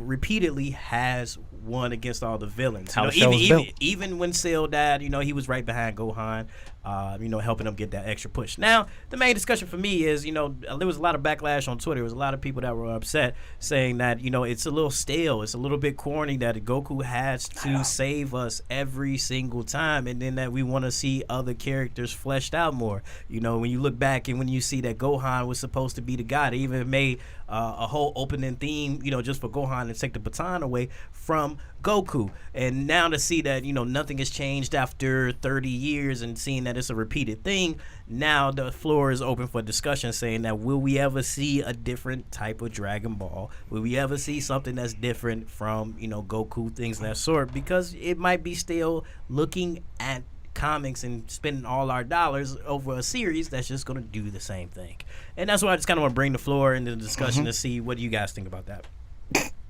repeatedly has won against all the villains. How You the know, show is built. even when Cell died, you know, he was right behind Gohan, you know, helping him get that extra push. Now, the main discussion for me is, you know, there was a lot of backlash on Twitter. There was a lot of people that were upset saying that, you know, it's a little stale. It's a little bit corny that Goku has to save us every single time, and then that we want to see other characters fleshed out more. You know, when you look back and when you see that Gohan was supposed to be the guy, they even made a whole opening theme, you know, just for Gohan to take the baton away from Goku. And now to see that, you know, nothing has changed after 30 years and seeing that it's a repeated thing, now the floor is open for discussion saying that will we ever see a different type of Dragon Ball? Will we ever see something that's different from, you know, Goku, things of that sort? Because it might be still looking at comics and spending all our dollars over a series that's just going to do the same thing. And that's why I just kind of want to bring the floor into the discussion to see what you guys think about that.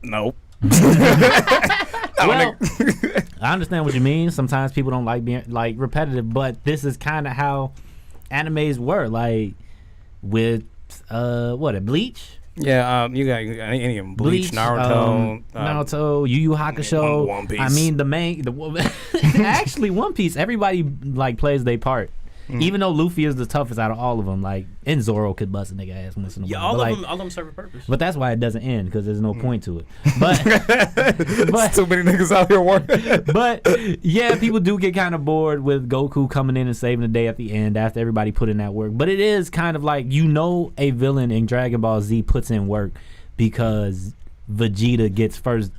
Nope. Well, I understand what you mean. Sometimes people don't like being like repetitive, but this is kind of how animes were. Like with Bleach. Yeah, you got any of them. Bleach, Naruto, Yu Yu Hakusho. One Piece. I mean, actually, One Piece. Everybody like plays their part. Even though Luffy is the toughest out of all of them, like, and Zoro could bust a nigga ass once in a while. Yeah, all But, of them serve a purpose. But that's why it doesn't end, because there's no point to it. But There's too many niggas out here working. But yeah, people do get kind of bored with Goku coming in and saving the day at the end after everybody put in that work. But it is kind of like, you know, a villain in Dragon Ball Z puts in work because Vegeta gets first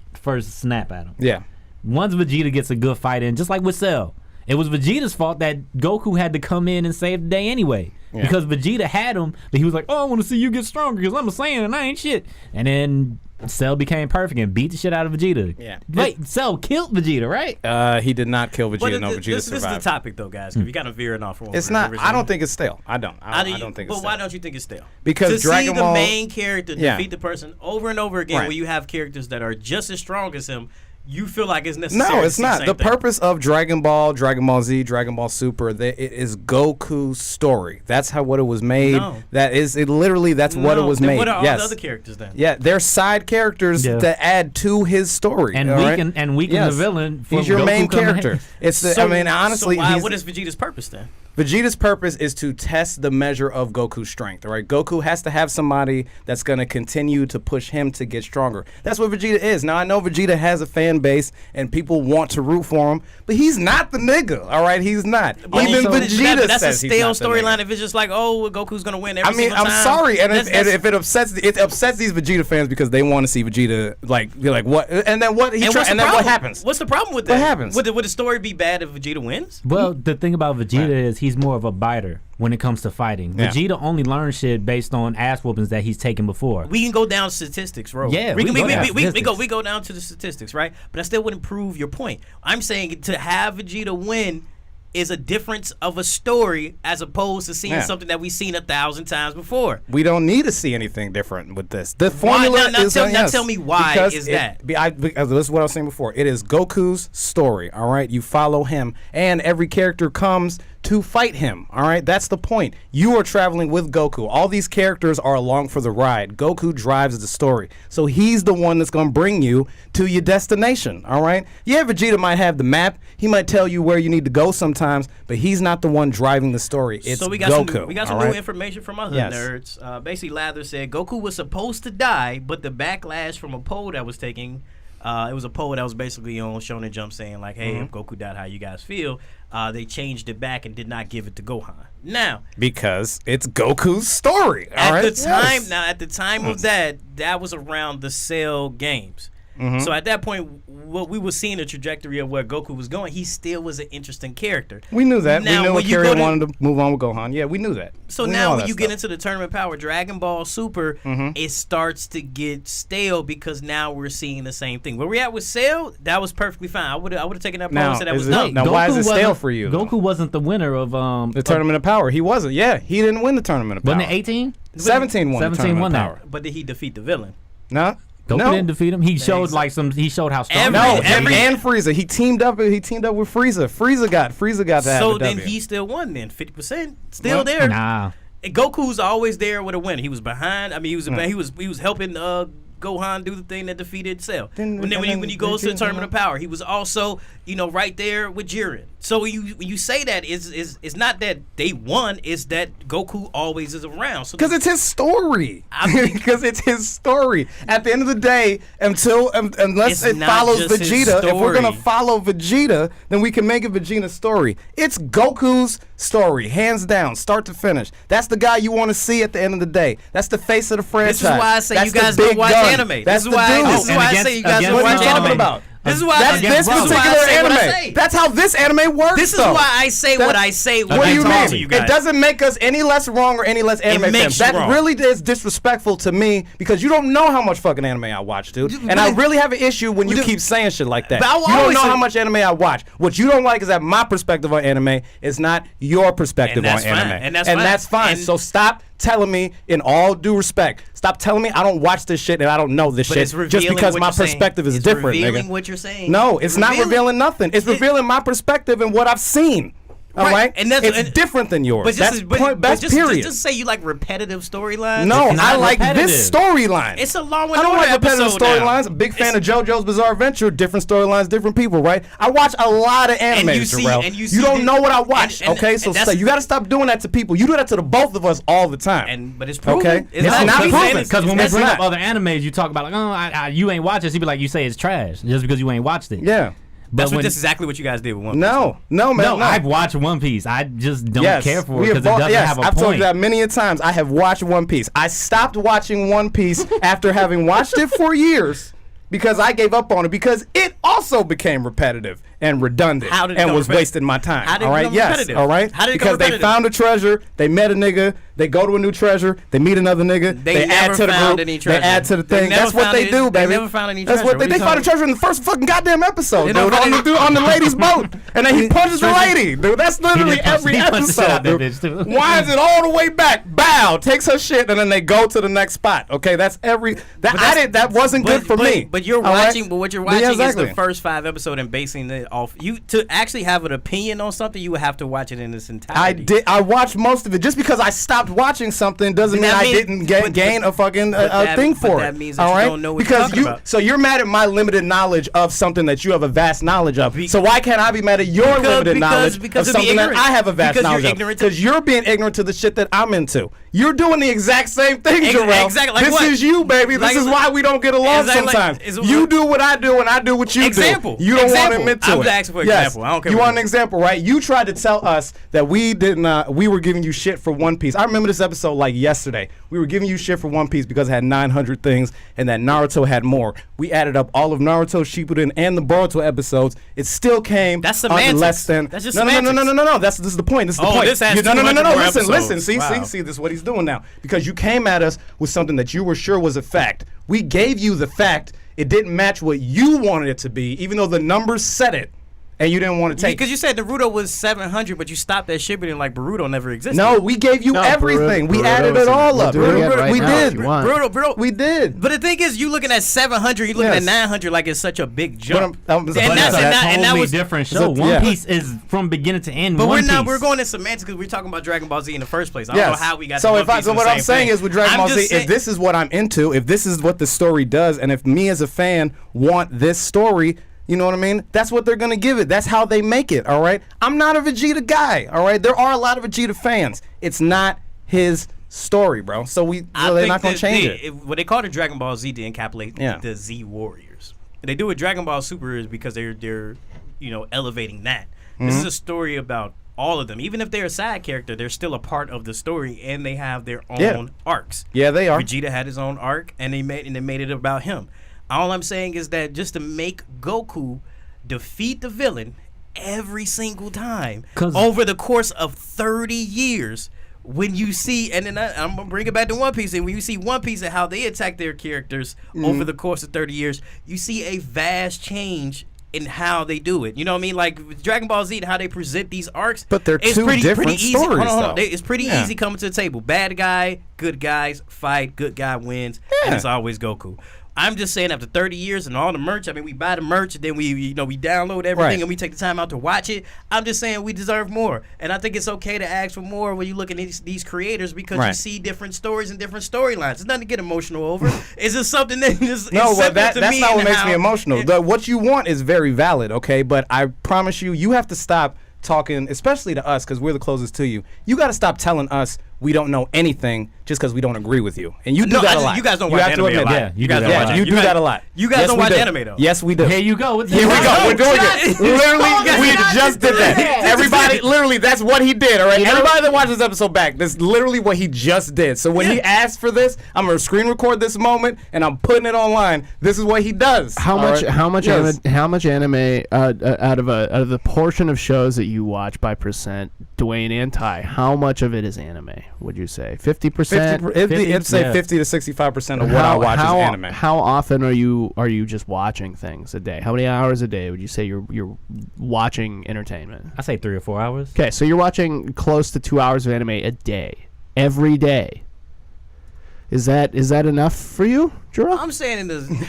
snap at him. Yeah. Once Vegeta gets a good fight in, just like with Cell, it was Vegeta's fault that Goku had to come in and save the day anyway. Yeah. Because Vegeta had him, but he was like, oh, I want to see you get stronger because I'm a Saiyan and I ain't shit. And then Cell became perfect and beat the shit out of Vegeta. Yeah. Wait, Cell killed Vegeta, right? He did not kill Vegeta. No, Vegeta this survived. This is the topic, though, guys. Because we got to veering off from. It's not. I don't think it's stale. I don't think it's stale. But why don't you think it's stale? Because to Dragon see Ball, the main character defeat the person over and over again, Right. where you have characters that are just as strong as him. You feel like it's necessary. No, it's not. The thing. purpose of Dragon Ball Z, Dragon Ball Super, it is Goku's story. That's how what it was made. No. That is it. Literally, that's what it was then made. What are all yes. the other characters then? Yeah, they're side characters that add to his story. And all right? weaken the villain. He's your Goku main coming in. character. It's the. So, I mean, honestly, what is Vegeta's purpose then? Vegeta's purpose is to test the measure of Goku's strength, all right? Goku has to have somebody that's going to continue to push him to get stronger. That's what Vegeta is. Now, I know Vegeta has a fan base and people want to root for him, but he's not the nigga, all right? He's not. Even Vegeta that's says a stale he's not the storyline nigga. if it's just like, oh, Goku's going to win every single I'm time. sorry, and if it upsets these Vegeta fans because they want to see Vegeta be like what, and then what what happens? What's the problem with that? What happens? Would the story be bad if Vegeta wins? Well, the thing about Vegeta is he's more of a biter when it comes to fighting. Yeah. Vegeta only learns shit based on ass whoopings that he's taken before. We can go down statistics, bro. Yeah, we we go down to the statistics, right? But I still wouldn't prove your point. I'm saying to have Vegeta win is a difference of a story as opposed to seeing something that we've seen 1,000 times before. We don't need to see anything different with this. The formula is now tell me why is that? Because this is what I was saying before. It is Goku's story. All right, you follow him, and every character comes to fight him. All right, that's the point. You are traveling with Goku. All these characters are along for the ride. Goku drives the story, so he's the one that's going to bring you to your destination. All right. Yeah, Vegeta might have the map. He might tell you where you need to go sometimes, but he's not the one driving the story. It's so we got Goku. some new information from other nerds. Basically, Lather said Goku was supposed to die, but the backlash from a poll that was taking. It was a poll that was basically on Shonen Jump saying like, "Hey, if Goku died, how you guys feel?" They changed it back and did not give it to Gohan. Now, because it's Goku's story. At the time of that was around the Cell games. So at that point, what we were seeing the trajectory of where Goku was going, he still was an interesting character. We knew that. Now, we knew Akira wanted to move on with Gohan. Yeah, we knew that. So now when you get into the tournament power, Dragon Ball Super, it starts to get stale because now we're seeing the same thing. Where we at with Cell, that was perfectly fine. I would have taken that poll and said that was dumb. Now, why is it stale for you? Goku wasn't the winner of the Tournament of Power. He wasn't. Yeah, he didn't win the Tournament of Power. Wasn't it 18? 17 won. 17 won that. But did he defeat the villain? No. Goku didn't defeat him. He showed He showed how strong. And Frieza. He teamed up with Frieza. Frieza got that. So then he still won. Then 50% still there. Nah. And Goku's always there with a win. He was behind. I mean, he was helping Gohan do the thing that defeated Cell. When he goes to the Tournament of Power, he was also right there with Jiren. So when you say that it's not that they won, it's that Goku always is around. So because it's his story. Because it's his story. At the end of the day, unless it follows Vegeta, if we're gonna follow Vegeta, then we can make it Vegeta's story. It's Goku's story, hands down, start to finish. That's the guy you want to see at the end of the day. That's the face of the franchise. This is why I say you guys don't watch anime. This is why I say you guys don't watch anime. What are you talking about? This is why that's this particular anime. That's how this anime works. This is why I say what I say. What do you mean? It doesn't make us any less wrong or any less anime fans. That really is disrespectful to me because you don't know how much fucking anime I watch, dude. And I really have an issue when you keep saying shit like that. You don't know how much anime I watch. What you don't like is that my perspective on anime is not your perspective on anime. And that's fine. So stop telling me, in all due respect, stop telling me I don't watch this shit and I don't know this shit just because my perspective is different, nigga. What you're saying. No, it's not revealing nothing. It's revealing my perspective and what I've seen. All right, and it's different than yours. That's period. Just say you like repetitive storylines. No, I like this storyline. It's a long. I don't like repetitive storylines. I'm a big fan of JoJo's Bizarre Adventure. Different storylines, different people. Right? I watch a lot of anime, Jarrell. You don't know what I watch. Okay, so you got to stop doing that to people. You do that to the both of us all the time. But it's proven. Okay, it's not proven because when we bring up other animes, you talk about like, you ain't watched it. You be like, you say it's trash just because you ain't watched it. Yeah. That's exactly what you guys did with One Piece. No, man. No, I've watched One Piece. I just don't care for it because it doesn't have a point. I've told you that many a times. I have watched One Piece. I stopped watching One Piece after having watched it for years because I gave up on it because it also became repetitive and redundant and was wasting my time. How did it become repetitive? All right? How did it because they found a treasure, they met a nigga, they go to a new treasure, they meet another nigga, they add to the group, they add to the thing. That's what they do, baby. They never found any treasure. That's what they found a treasure in the first fucking goddamn episode, dude, on the lady's boat. And then he punches the lady, dude. That's literally every episode, dude. Winds it all the way back, bow, takes her shit, and then they go to the next spot. Okay, that's every that wasn't good for me. But you're watching, but what you're watching is the first 5 episodes and basing it off you to actually have an opinion on something. You would have to watch it in its entirety. I watched most of it. Just because I stopped watching something doesn't mean I didn't gain a fucking thing for it. That means that you don't know what you're talking about. So you're mad at my limited knowledge of something that you have a vast knowledge of. So why can't I be mad at your limited knowledge of something that I have a vast knowledge of? Because you're being ignorant to the shit that I'm into. You're doing the exact same thing, Jarrell. Exactly. This is you, baby. This is why we don't get along sometimes. You do what I do and I do what you do. You don't want to admit to it. I'm asking for an example. I don't care. You want an example, right? You tried to tell us that we were giving you shit for One Piece. I remember this episode like yesterday. We were giving you shit for One Piece because it had 900 things and that Naruto had more. We added up all of Naruto, Shippuden, and the Boruto episodes. It still came under less than. That's just no. This is the point. This is the point. This has no. episodes. Listen. See. This is what he's doing now. Because you came at us with something that you were sure was a fact. We gave you the fact. It didn't match what you wanted it to be, even though the numbers said it. and you didn't want to take. Because you said Naruto was 700, but you stopped that shit, and like Boruto never existed. No, we gave you everything. We added it all up. We did. Boruto. We did. But the thing is, you looking at 700, you looking at 900 like it's such a big jump. But that's a totally different show. One Piece is from beginning to end. But we're going in semantics because we're talking about Dragon Ball Z in the first place. I don't know how we got. So what I'm saying is with Dragon Ball Z, if this is what I'm into, if this is what the story does, and if me as a fan want this story. You know what I mean? That's what they're going to give it. That's how they make it, all right? I'm not a Vegeta guy, all right? There are a lot of Vegeta fans. It's not his story, bro. So they're not going to change it. What they call the Dragon Ball Z to encapsulate the Z Warriors. And they do it Dragon Ball Super is because they're elevating that. This is a story about all of them. Even if they're a side character, they're still a part of the story, and they have their own arcs. Yeah, they are. Vegeta had his own arc, and they made it about him. All I'm saying is that just to make Goku defeat the villain every single time over the course of 30 years, when you see, and then I'm going to bring it back to One Piece, and when you see One Piece and how they attack their characters over the course of 30 years, you see a vast change in how they do it. You know what I mean? Like with Dragon Ball Z and how they present these arcs. But they're two different stories, though. It's pretty easy coming to the table. Bad guy, good guys, fight, good guy wins, and it's always Goku. I'm just saying after 30 years and all the merch, I mean, we buy the merch and then we download everything and we take the time out to watch it. I'm just saying we deserve more. And I think it's okay to ask for more when you look at these creators because you see different stories and different storylines. It's nothing to get emotional over. It's just something that is that's not what makes me emotional. What you want is very valid, okay? But I promise you have to stop talking, especially to us because we're the closest to you. You got to stop telling us we don't know anything just because we don't agree with you. And you do that a lot. You guys don't watch anime a lot. Yeah, you guys don't watch you do that a lot. You guys don't watch anime, though. Yes, we do. Here you go. Here we go. We're doing it. Literally, we just did that. Everybody, literally, that's what he did, all right? Everybody that watches this episode back, that's literally what he just did. So when he asked for this, I'm going to screen record this moment, and I'm putting it online. This is what he does. How much anime out of the portion of shows that you watch by percent, Dwayne and Ty, how much of it is anime, would you say? 50%? It'd say 50 to 65% of what I watch is anime. How often are you just watching things a day? How many hours a day would you say you're watching entertainment? I say 3 or 4 hours. Okay, so you're watching close to 2 hours of anime a day, every day. Is that enough for you, Jarrell? I'm saying in the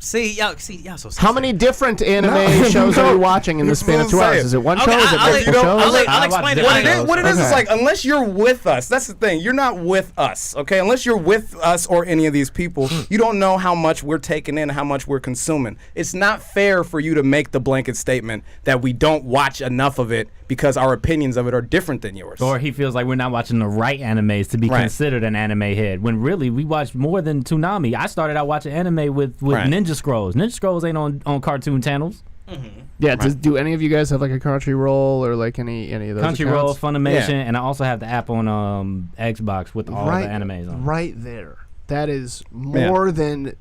See, y'all so How many different anime shows are you watching in the span of 2 hours? Is it one show? Is it multiple shows? I'll explain it. What it is is like, unless you're with us, that's the thing. You're not with us, okay? Unless you're with us or any of these people, you don't know how much we're taking in, how much we're consuming. It's not fair for you to make the blanket statement that we don't watch enough of it because our opinions of it are different than yours. Or he feels like we're not watching the right animes to be considered an anime head, when really we watch more than Toonami. I started out watching anime with Ninja Scrolls. Ninja Scrolls ain't on cartoon channels. Mm-hmm. Yeah, do any of you guys have like a Crunchyroll or like any of those Crunchyroll, accounts? Funimation, and I also have the app on Xbox with all the animes on. Right there. That is more than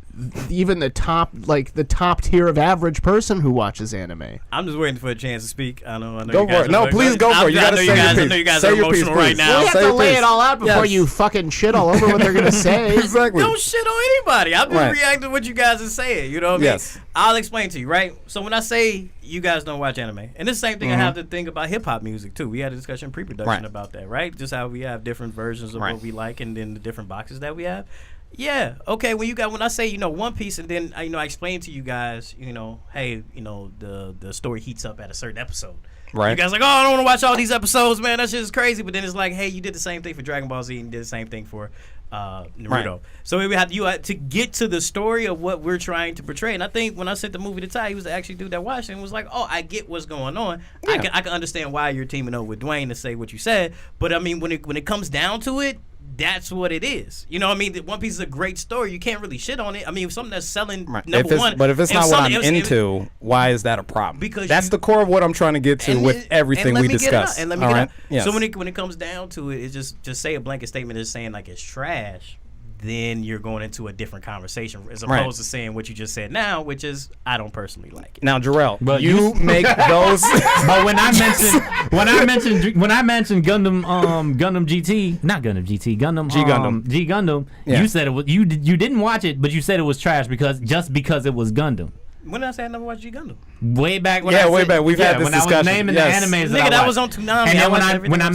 even the top tier of average person who watches anime. I'm just waiting for a chance to speak. I know. Go for it. No, please go for it. You gotta say your piece. I know you guys are emotional right now. We have to lay it all out before you fucking shit all over what they're gonna say. Exactly. Don't shit on anybody. I'm just reacting to what you guys are saying. You know what I mean? I'll explain to you, right? So when I say you guys don't watch anime, and the same thing I have to think about hip hop music too. We had a discussion pre-production about that, right? Just how we have different versions of what we like, and then the different boxes that we have. Yeah, okay. When I say One Piece, and then I explain to you guys, hey, the story heats up at a certain episode. Right. You guys like, oh, I don't want to watch all these episodes, man. That's just crazy. But then it's like, hey, you did the same thing for Dragon Ball Z, and you did the same thing for Naruto. Right. So we had to get to the story of what we're trying to portray. And I think when I sent the movie to Ty, he was actually dude that watched it and was like, oh, I get what's going on. Yeah. I can understand why you're teaming up with Dwayne to say what you said. But I mean, when it comes down to it, that's what it is. You know what I mean? One Piece is a great story. You can't really shit on it. I mean, if something that's selling number one. But if it's not what I'm into, why is that a problem? Because that's the core of what I'm trying to get to with everything we discuss. And let me get it out. Yes. So when it comes down to it, it's just say a blanket statement is saying like it's trash. Then you're going into a different conversation as opposed to saying what you just said now, which is I don't personally like it. Now, Jarrell, but you make those. But when I mentioned Gundam GT, not Gundam GT, Gundam G Gundam, you said it was you didn't watch it, but you said it was trash because it was Gundam. When did I say I never watched G Gundam? Way back when way back. We've had this when discussion. I was naming the animes Nigga, that that I was watched. on Toonami. And then watched everything when I on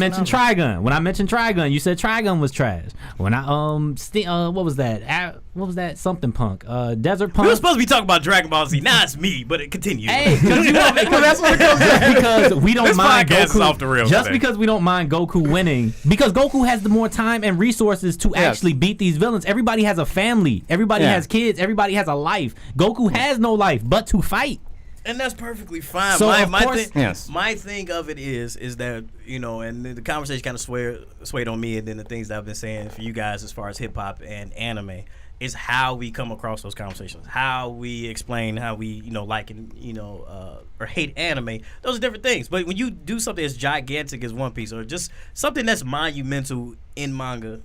mentioned Trigun, you said Trigun was trash. When I what was that? What was that? Something Punk. Desert Punk. We were supposed to be talking about Dragon Ball Z. Now it's me, but it continues. Hey, because that's what it comes to. because we don't This mind podcast is Goku. off the rails Just today. because we don't mind Goku winning, because Goku has the more time and resources to actually beat these villains. Everybody has a family. Everybody has kids. Everybody has a life. Goku has no life but to fight. And that's perfectly fine. So, of course- My thing of it is that, you know, and the conversation kind of swayed on me, and then the things that I've been saying for you guys as far as hip hop and anime is how we come across those conversations, how we explain how we, you know, like and, you know, or hate anime. Those are different things. But when you do something as gigantic as One Piece, or just something that's monumental in manga,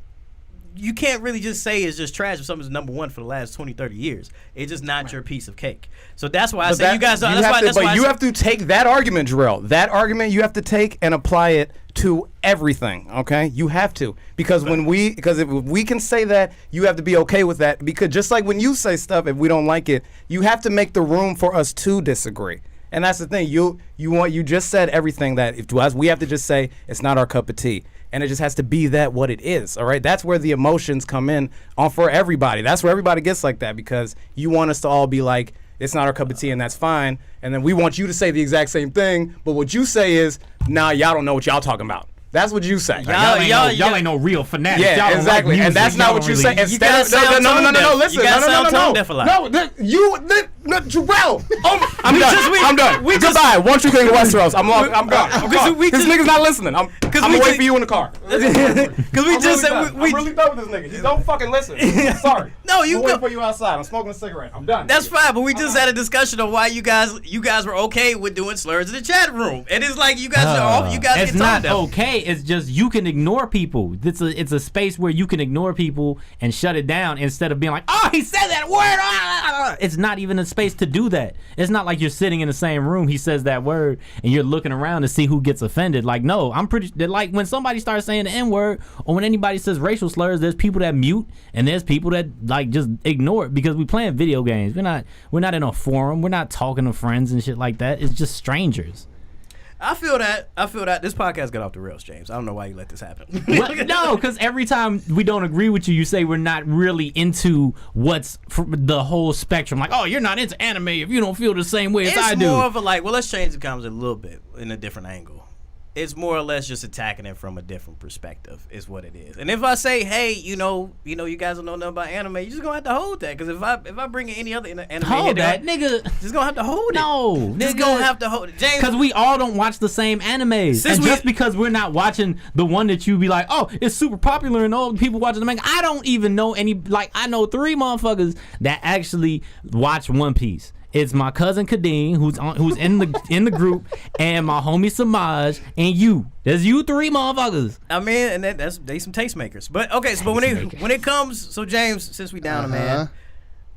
you can't really just say it's just trash if something's number one for the last 20, 30 years. It's just not your piece of cake. So that's why I say you guys. You have to take that argument, Jarrell. That argument you have to take and apply it to everything. Okay, you have to, because if we can say that, you have to be okay with that. Because just like when you say stuff, if we don't like it, you have to make the room for us to disagree. And that's the thing. You just said everything that if to us, we have to just say it's not our cup of tea. And it just has to be that what it is, all right? That's where the emotions come in on for everybody. That's where everybody gets like that, because you want us to all be like, it's not our cup of tea and that's fine. And then we want you to say the exact same thing, but what you say is, nah, y'all don't know what y'all talking about. That's what you say. Y'all ain't no real fanatics. Yeah, y'all exactly. Like music, and that's not what you say. You gotta sound No, You listen. gotta sound tone deaf a lot. Jarrell. I'm done. Goodbye. Once you think of Westeros, I'm gone. This nigga's not listening. I'm gonna wait for you in the car. Because we just said I'm really done with this nigga. He don't fucking listen. Sorry. No, you I'm go. waiting for you outside. I'm smoking a cigarette. I'm done. That's fine, but we just had a discussion of why you guys were okay with doing slurs in the chat room, and it's like you guys are off. You guys it's get not told okay. It's just you can ignore people. It's a space where you can ignore people and shut it down instead of being like, oh, he said that word. It's not even a space to do that. It's not like you're sitting in the same room. He says that word and you're looking around to see who gets offended. Like, no, I'm pretty like when somebody starts saying the N word or when anybody says racial slurs, there's people that mute and there's people that like just ignore it because we playing video games. We're not in a forum. We're not talking to friends and shit like that. It's just strangers. I feel that. This podcast got off the rails, James. I don't know why you let this happen. No, because every time we don't agree with you, you say we're not really into what's the whole spectrum. Like, oh, you're not into anime if you don't feel the same way as I do. It's more of a like, well, let's change the conversation a little bit in a different angle. It's more or less just attacking it from a different perspective is what it is. And if I say, hey, you guys don't know nothing about anime, you're just gonna have to hold that. Because if I bring in any other anime, hold that, nigga. Just gonna have to hold it. No, just gonna have to hold it, James. Because we all don't watch the same animes. And just because we're not watching the one that you be like, oh, it's super popular and all the people watching the manga. I don't even know any. Like, I know 3 motherfuckers that actually watch One Piece. It's my cousin Kadeem, who's in the group, and my homie Samaj, and you. There's you 3 motherfuckers. I mean, and they some tastemakers. But okay, so when it comes, so James, since we down a man,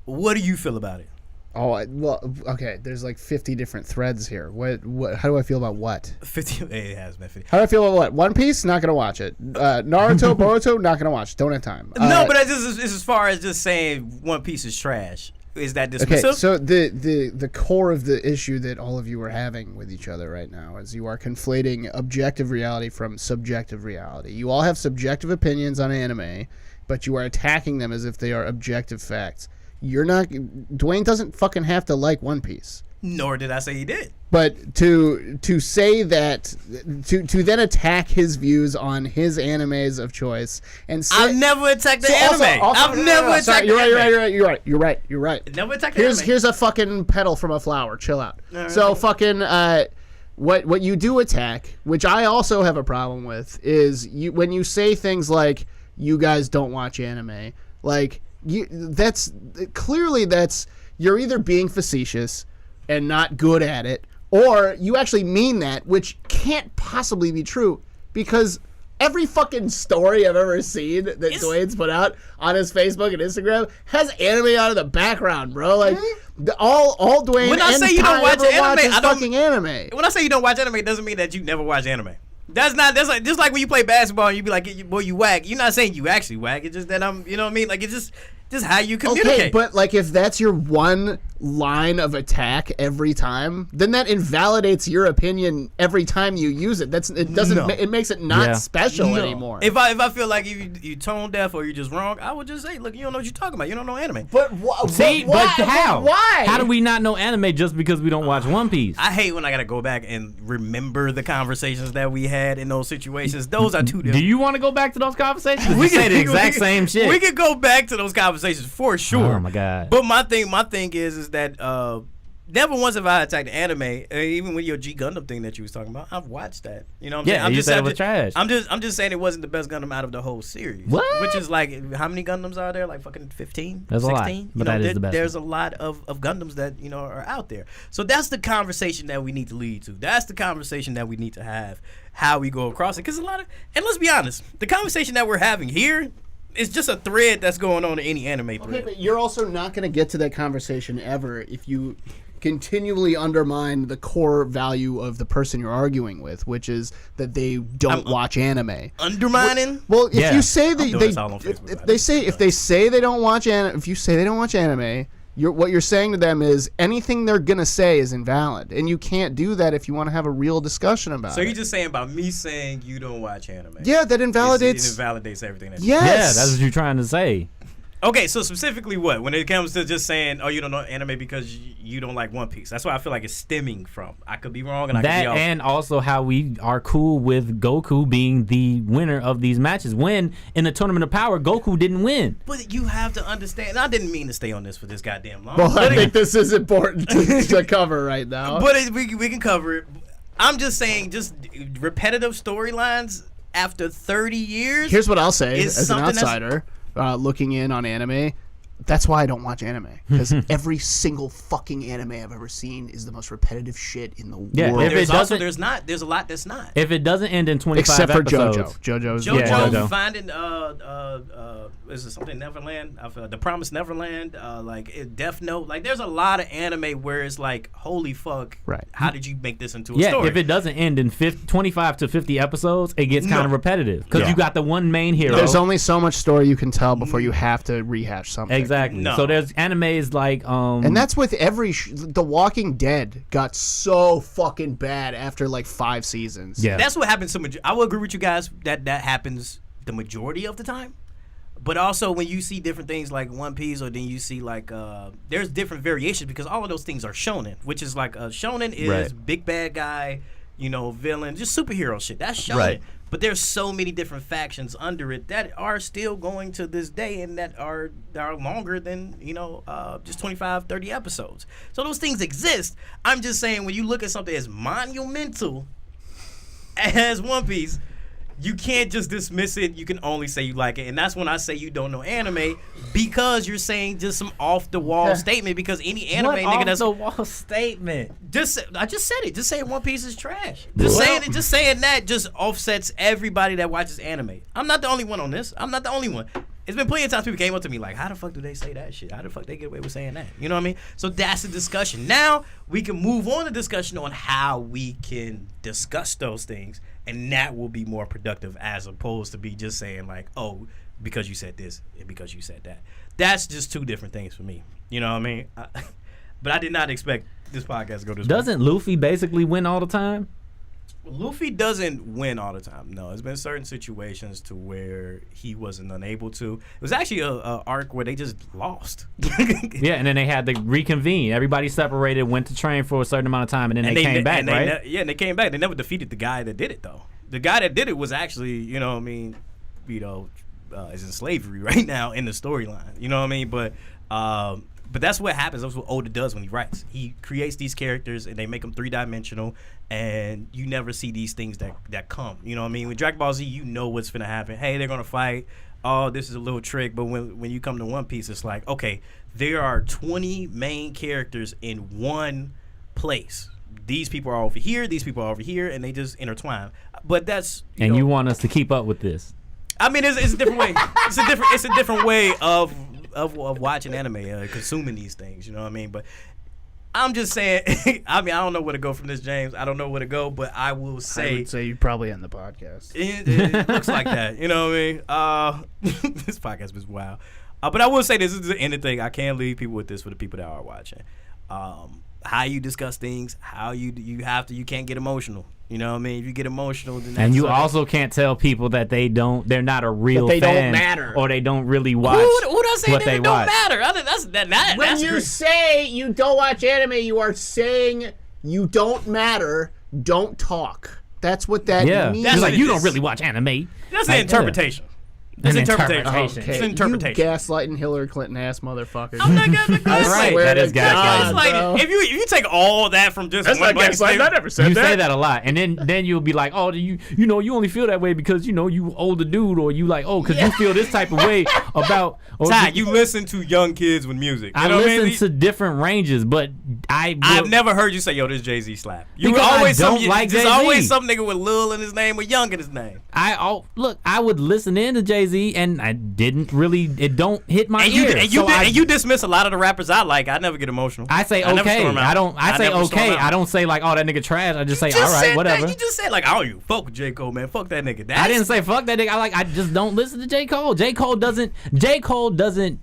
what do you feel about it? Oh, well, okay. There's like 50 different threads here. What? How do I feel about what? 50. It has been 50. How do I feel about what? One Piece? Not gonna watch it. Naruto, Boruto? Not gonna watch. Don't have time. No, but it's as far as just saying One Piece is trash. Is that dismissive? Okay, so the core of the issue that all of you are having with each other right now is you are conflating objective reality from subjective reality. You all have subjective opinions on anime, but you are attacking them as if they are objective facts. You're not. Dwayne doesn't fucking have to like One Piece. Nor did I say he did. But to say that, to then attack his views on his animes of choice and say, I've never attacked the anime. I've never attacked the anime. You're right. Never attacked the anime. Here's a fucking petal from a flower. Chill out. So fucking what you do attack, which I also have a problem with, is when you say things like you guys don't watch anime, like that's you're either being facetious and not good at it, or you actually mean that, which can't possibly be true, because every fucking story I've ever seen that Dwayne's put out on his Facebook and Instagram has anime out of the background, bro. Like all Dwayne. When I say you don't watch anime, I don't fucking anime. When I say you don't watch anime, it doesn't mean that you never watch anime. That's like just like when you play basketball and you be like, boy, you whack. You're not saying you actually whack. It's just that you know what I mean? Like it's just how you communicate. Okay, but like if that's your one line of attack every time, then that invalidates your opinion every time you use it. It makes it not special anymore. If I feel like you tone deaf or you're just wrong, I would just say, look, you don't know what you're talking about. You don't know anime. But how? Why? How do we not know anime just because we don't watch One Piece? I hate when I gotta go back and remember the conversations that we had in those situations. Those are two different. Do you want to go back to those conversations? We say the exact same shit. We could go back to those conversations for sure. Oh my god! But my thing is that never once have I attacked anime. Even with your G Gundam thing that you was talking about, I've watched that. You know what I'm saying? You said it was trash. I'm just saying it wasn't the best Gundam out of the whole series. What? Which is like, how many Gundams are there? Like fucking 15, There's 16? a lot, but that is the best There's one. a lot of Gundams that are out there. So that's the conversation that we need to lead to. That's the conversation that we need to have. How we go across it, because and let's be honest, the conversation that we're having here is just a thread that's going on in any anime thread. Okay, but you're also not going to get to that conversation ever if you continually undermine the core value of the person you're arguing with, which is that they don't watch anime. Undermining? Well, if you say that if they say they don't watch anime, if you say they don't watch anime, what you're saying to them is anything they're gonna say is invalid, and you can't do that if you want to have a real discussion about it. So you're just saying about me saying you don't watch anime? Yeah, that invalidates. It invalidates everything. That Yes. Yeah, that's what you're trying to say. Okay, so specifically what? When it comes to just saying, oh, you don't know anime because you don't like One Piece. That's what I feel like it's stemming from. I could be wrong, and I could be off. And also how we are cool with Goku being the winner of these matches. When in the Tournament of Power, Goku didn't win. But you have to understand. And I didn't mean to stay on this for this goddamn long. Well, I think this is important to cover right now. But we can cover it. I'm just saying, just repetitive storylines after 30 years. Here's what I'll say is as an something that's- outsider looking in on anime. That's why I don't watch anime, because every single fucking anime I've ever seen is the most repetitive shit in the world. If There's a lot that's not. If it doesn't end in 25 Except for episodes, JoJo's JoJo. Finding is it something Neverland? The Promised Neverland, Death Note. Like, there's a lot of anime where it's like, holy fuck, right? How did you make this into a story? If it doesn't end in 25 to 50 episodes, it gets kind of repetitive because you got the one main hero. There's only so much story you can tell before you have to rehash something. Exactly. No. So there's animes like and that's with every The Walking Dead got so fucking bad after like 5 seasons. Yeah. That's what happens to I will agree with you guys that happens the majority of the time. But also when you see different things like One Piece, or then you see like there's different variations, because all of those things are shonen, which is like shonen is big bad guy, villain, just superhero shit. That's shonen. Right. But there's so many different factions under it that are still going to this day, and that are longer than just 25, 30 episodes. So those things exist. I'm just saying, when you look at something as monumental as One Piece, you can't just dismiss it. You can only say you like it. And that's when I say you don't know anime, because you're saying just some off-the-wall statement, because any anime nigga that's... off-the-wall statement? I just said it. Just saying One Piece is trash. Just saying that just offsets everybody that watches anime. I'm not the only one on this. I'm not the only one. It's been plenty of times people came up to me like, how the fuck do they say that shit? How the fuck they get away with saying that? You know what I mean? So that's the discussion. Now we can move on to discussion on how we can discuss those things, and that will be more productive, as opposed to be just saying like, oh, because you said this and because you said that. That's just two different things for me. You know what I mean? But I did not expect this podcast to go this way. Doesn't Luffy basically win all the time? Luffy doesn't win all the time. No, there's been certain situations to where he wasn't unable to. It was actually a arc where they just lost. Yeah, and then they had to reconvene. Everybody separated, went to train for a certain amount of time, and then they came back, right? And they came back. They never defeated the guy that did it, though. The guy that did it was actually, is in slavery right now in the storyline. You know what I mean? But that's what happens. That's what Oda does when he writes. He creates these characters, and they make them 3-dimensional, and you never see these things that come. You know what I mean? With Dragon Ball Z, you know what's finna happen. Hey, they're gonna fight. Oh, this is a little trick. But when you come to One Piece, it's like, okay, there are 20 main characters in one place. These people are over here. These people are over here, and they just intertwine. But that's you want us to keep up with this? I mean, it's a different way. It's a different way of watching anime, consuming these things. You know what I mean? But I'm just saying. I mean, I don't know where to go from this, James. I don't know where to go, but I will say. I would say you'd probably end the podcast. It looks like that. You know what I mean? This podcast was wild. But I will say this is the end of the thing. I can't leave people with this for the people that are watching. how you discuss things, how you can't get emotional. You know what I mean? If you get emotional, then And you that's also can't tell people that they're not a real That they don't fan matter. or they don't really watch who does say what that they it don't watch. matter? That, When that's you great. say you don't watch anime, you are saying you don't matter. Don't talk. That's what that Yeah, means. That's it's what like it you is. don't really watch anime. That's an interpretation. It's An interpretation. interpretation. It's interpretation. You gaslighting Hillary Clinton ass motherfuckers. I'm not gaslighting. Right, swear that to is God, gaslighting. bro. If you take all that from just one blanket statement, never said You say that a lot, and then you'll be like, oh, you only feel that way because you older dude, or you like, oh, because you feel this type of way about. Or Ty, you listen to young kids with music. You I know what I listen mean? to different ranges, but I've never heard you say, "Yo, this Jay-Z slap." You Because I always don't like There's Jay-Z. always some nigga with Lil in his name or Young in his name. I would listen in to Jay-Z, and I didn't really. It don't hit my And ear. you dismiss a lot of the rappers I like. I never get emotional. I say never okay. storm out. I say never storm okay. out. I don't say like, oh, that nigga trash. I just say, You just all right, said whatever. That. You just said like, I don't even fuck with J. Cole, man. Fuck that nigga. I didn't say fuck that nigga. I just don't listen to J. Cole. J. Cole doesn't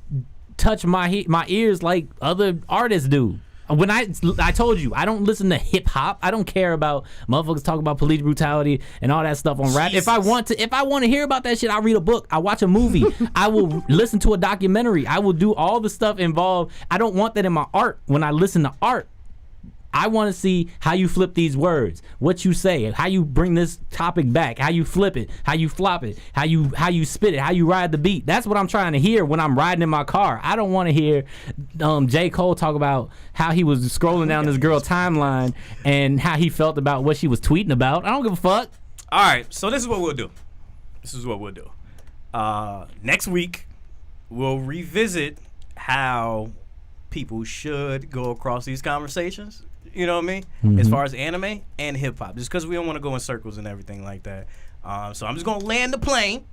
touch my ears like other artists do. When I told you I don't listen to hip hop. I don't care about motherfuckers talking about police brutality and all that stuff on rap. Jesus. If I want to hear about that shit, I read a book. I watch a movie. I will listen to a documentary. I will do all the stuff involved. I don't want that in my art. When I listen to art, I want to see how you flip these words, what you say, how you bring this topic back, how you flip it, how you flop it, how you spit it, how you ride the beat. That's what I'm trying to hear when I'm riding in my car. I don't want to hear J. Cole talk about how he was scrolling down this girl timeline and how he felt about what she was tweeting about. I don't give a fuck. All right, so this is what we'll do. Next week, we'll revisit how people should go across these conversations. You know what I mean? As far as anime and hip hop, just because we don't want to go in circles and everything like that. So I'm just gonna land the plane.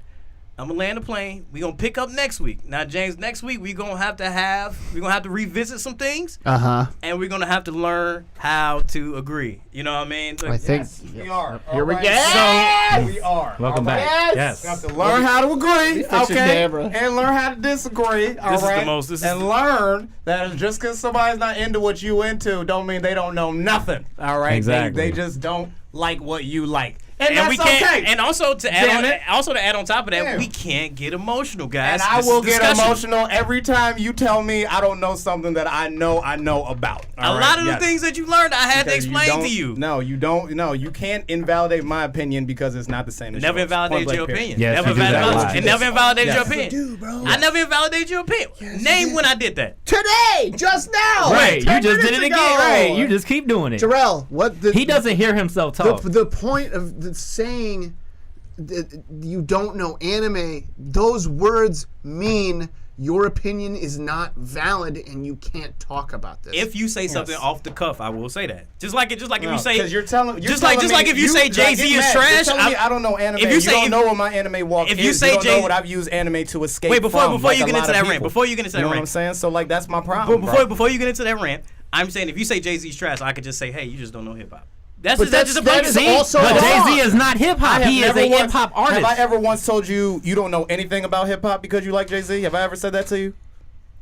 We gonna pick up next week. Now, James, next week we're gonna have to revisit some things, and we're gonna have to learn how to agree. You know what I mean? I think We are. here we All go. right. We are. Welcome All right. back. Yes. We have to learn how to agree, Fix your okay, camera. and learn how to disagree. All This is the right, most- this is and the- learn that just because somebody's not into what you into, don't mean they don't know nothing. All right, Exactly. They just don't like what you like, and that's we can't. okay. And also to Damn it. add on top of that, Damn. we can't get emotional, guys. And I This will is get discussion. emotional every time you tell me I don't know something that I know about. A lot of the things that you learned, I had to Because explain to you. No, you don't. No, you can't invalidate my opinion because it's not the same as Never yours. invalidated Point your blank, opinion. period. Yes, Never you do that a invalidated. lot. It never invalidated your Yes. opinion. I never invalidated your opinion. Name when I did that. Today, just now. Right, 10 you just did it minutes again. ago. Right, you just keep doing it. Jarrell, what the He doesn't hear himself talk. the point of saying that you don't know anime, those words mean your opinion is not valid and you can't talk about this. If you say something off the cuff, I will say that. Just like if you say, because you're telling just like if you say Jay-Z is trash, You're telling me I don't know anime. if You you say- don't know what my anime walk if is. you say you don't Jay- know what I've used anime to escape. Wait, before from, you like get a into lot that of rant, people. before you get into You that know what I'm rant, saying? So like that's my problem. before you get into that rant, I'm saying if you say Jay-Z's trash, I could just say, hey, you just don't know hip hop. That's But just a that blanket is statement. also But wrong. Jay-Z is not hip hop. I have He is never a once- hip hop artist. Have I ever once told you you don't know anything about hip hop because you like Jay-Z? Have I ever said that to you?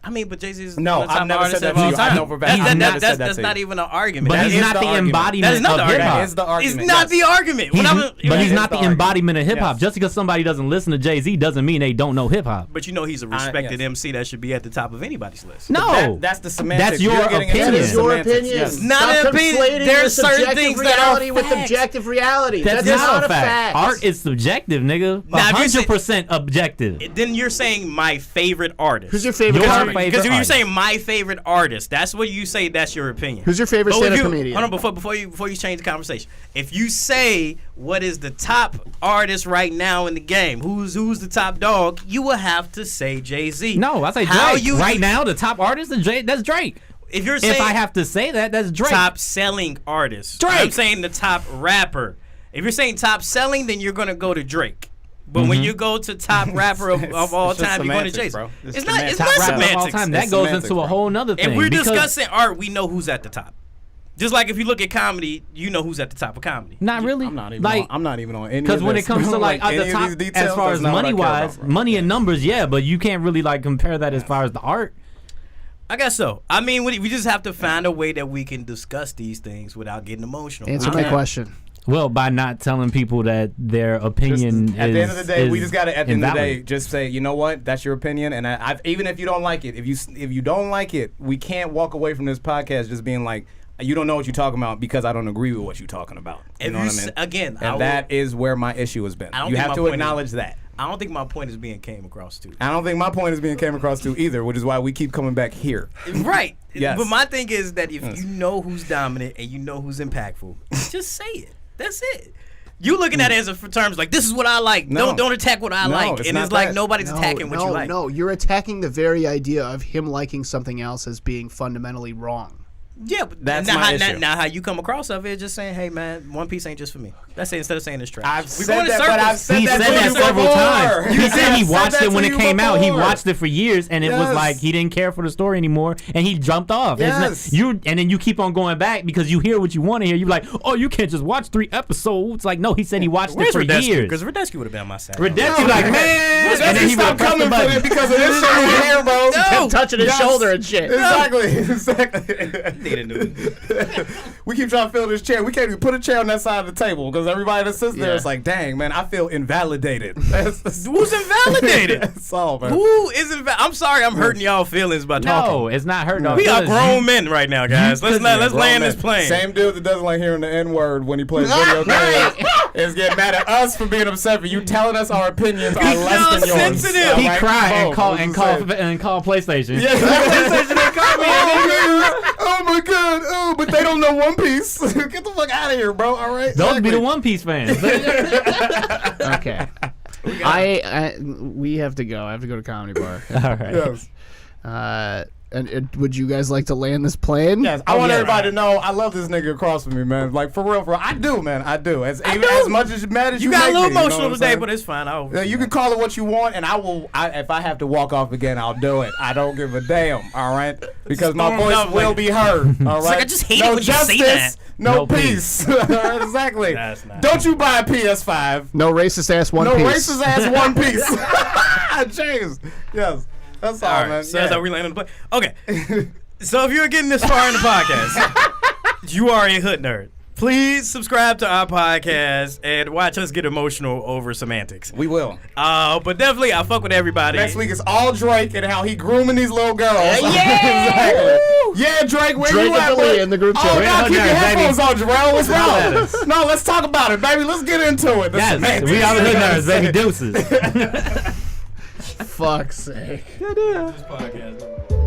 I mean, but Jay-Z's No, one of the top I've never artists said that of to all you. I time. know for a fact I've never said that That's to not you. even an argument. But That he's is not the the argument. embodiment That is not the of hip argument. hop. That is the argument. It's not yes. the argument. When I'm- But he's is not the the argument. embodiment of hip hop. Yes. Just because somebody doesn't listen to Jay-Z doesn't mean they don't know hip hop. But you know he's a respected yes. MC that should be at the top of anybody's list. No, That's the semantics. That's your You're getting into opinion. the That is your semantics, opinion. yes. Not Stop an opinion. conflating There's the certain subjective things that are reality with facts. objective reality. That's That's not not a fact. Art is subjective, nigga. Now, if you say- 100% objective. Then you're saying my favorite artist. Who's your favorite Your comedian? favorite Because if you're artist. saying my favorite artist, that's what you say. That's your opinion. Who's your favorite But if stand-up you- comedian? Hold on, before you change the conversation. If you say what is the top artist right now in the game, who's the top dog, you will have to say Jay-Z. No, I say How Drake. you- Right now, the top artist is Drake. That's Drake. If you're saying If I have to say that, that's Drake. top selling artist, Drake. I'm saying the top rapper. If you're saying top selling, then you're gonna go to Drake. But when you go to top rapper of all it's just time, you're going to semantics, Jay-Z. bro. It's It's not semantics. top not rapper of all semantics. time. That It's goes semantics, into a bro. whole nother thing. If we're because- discussing art, we know who's at the top. Just like if you look at comedy, you know who's at the top of comedy. Not really. I'm not even. Like, I'm not even on any. because of when this, it comes bro. to like any at the of top, these details, as far that's as not what I money care wise, about, bro. money and numbers, yeah, but you can't really like compare that as far as the art. I guess so. I mean, we just have to find a way that we can discuss these things without getting emotional. Answer my question. Well, by not telling people that their opinion At the end of the day, we just got to, at the end of the day, invalid. just say, you know what, that's your opinion. And I've even if you don't like it, if you don't like it, we can't walk away from this podcast just being like, you don't know what you're talking about because I don't agree with what you're talking about. You know what I mean? Again, and that is where my issue has been. You have to acknowledge that. I don't think my point is being came across too. I don't think my point is being came across too either, which is why we keep coming back here. Right. Yes. But my thing is that if you know who's dominant and you know who's impactful, just say it. That's it. You looking at it as for terms like this is what I like. No. Don't attack what I like. It's And not it's like that. nobody's attacking what you like. No, you're attacking the very idea of him liking something else as being fundamentally wrong. Yeah, but That's now, my how, issue. now how you come across of it, just saying, hey man, One Piece ain't just for me. That's it. Instead of saying it's trash. I've We said going in that, but I've circles. said He that said to that you several before. times. He said he I've watched that it when to it you came out. He before. watched it for years, and it was Yes. like he didn't care for the story anymore, and he jumped off. Yes. And then you keep on going back because you hear what you want to hear. You're like, oh, you can't just watch 3 episodes. Like, no, he said he watched it for years. Because Radesky would have been on my side. Redemption, like, man, And then he would've stopped pressed the coming for button. it because of this shit right here, bro. No. Touching his Yes. shoulder and shit. Exactly. Need a new- We keep trying to fill this chair. We can't even put a chair on that side of the table because everybody that sits there Yeah. is like, dang, man, I feel invalidated. That's Who's invalidated? That's all, man. Who is I'm sorry, I'm hurting y'all feelings by talking. No, it's not hurting. our We are feelings. grown men right now, guys. Let's land this plane. Same dude that doesn't like hearing the N-word when he plays video games is getting mad at us for being upset for you telling us our opinions are less than yours. sensitive. He All right? cried and Both. call What's and he call saying? and call PlayStation. Yeah, PlayStation ain't coming. Oh my god! Oh, but they don't know One Piece. Get the fuck out of here, bro. All right. Those be the One Piece fans. Okay. We have to go. I have to go to Comedy Bar. All right. Yes. And would you guys like to land this plane? Yes, I want everybody to know I love this nigga across from me, man. Like for real, I do, man. I do. As much as mad as you got a make little me, you know emotional what I'm today, saying? but it's fine. Yeah, you can call it what you want, and I will. If I have to walk off again, I'll do it. I don't give a damn. All right, because my Stormed voice up will like- be heard. All right. like, I just hate it no when you say justice, that. no No peace. Exactly. That's not- Don't you buy a PS5? No racist ass One No Piece. racist ass One Piece. James. Yes. That's all, All right, man. so that's how we land on the plane. Okay. So if you're getting this far in the podcast, you are a hood nerd. Please subscribe to our podcast and watch us get emotional over semantics. We will. But definitely, I fuck with everybody. Next week is all Drake and how he grooming these little girls. Yeah! Exactly. Yeah, Drake, where Drake you and at, Billy boy? in the group Oh, chat. now keep your Baby. headphones on, Jarrell. What's Holla at wrong? No, let's talk about it, baby. Let's get into it. The Yes, semantics. we are the hood nerds, baby. Deuces. Fuck's sake. This podcast.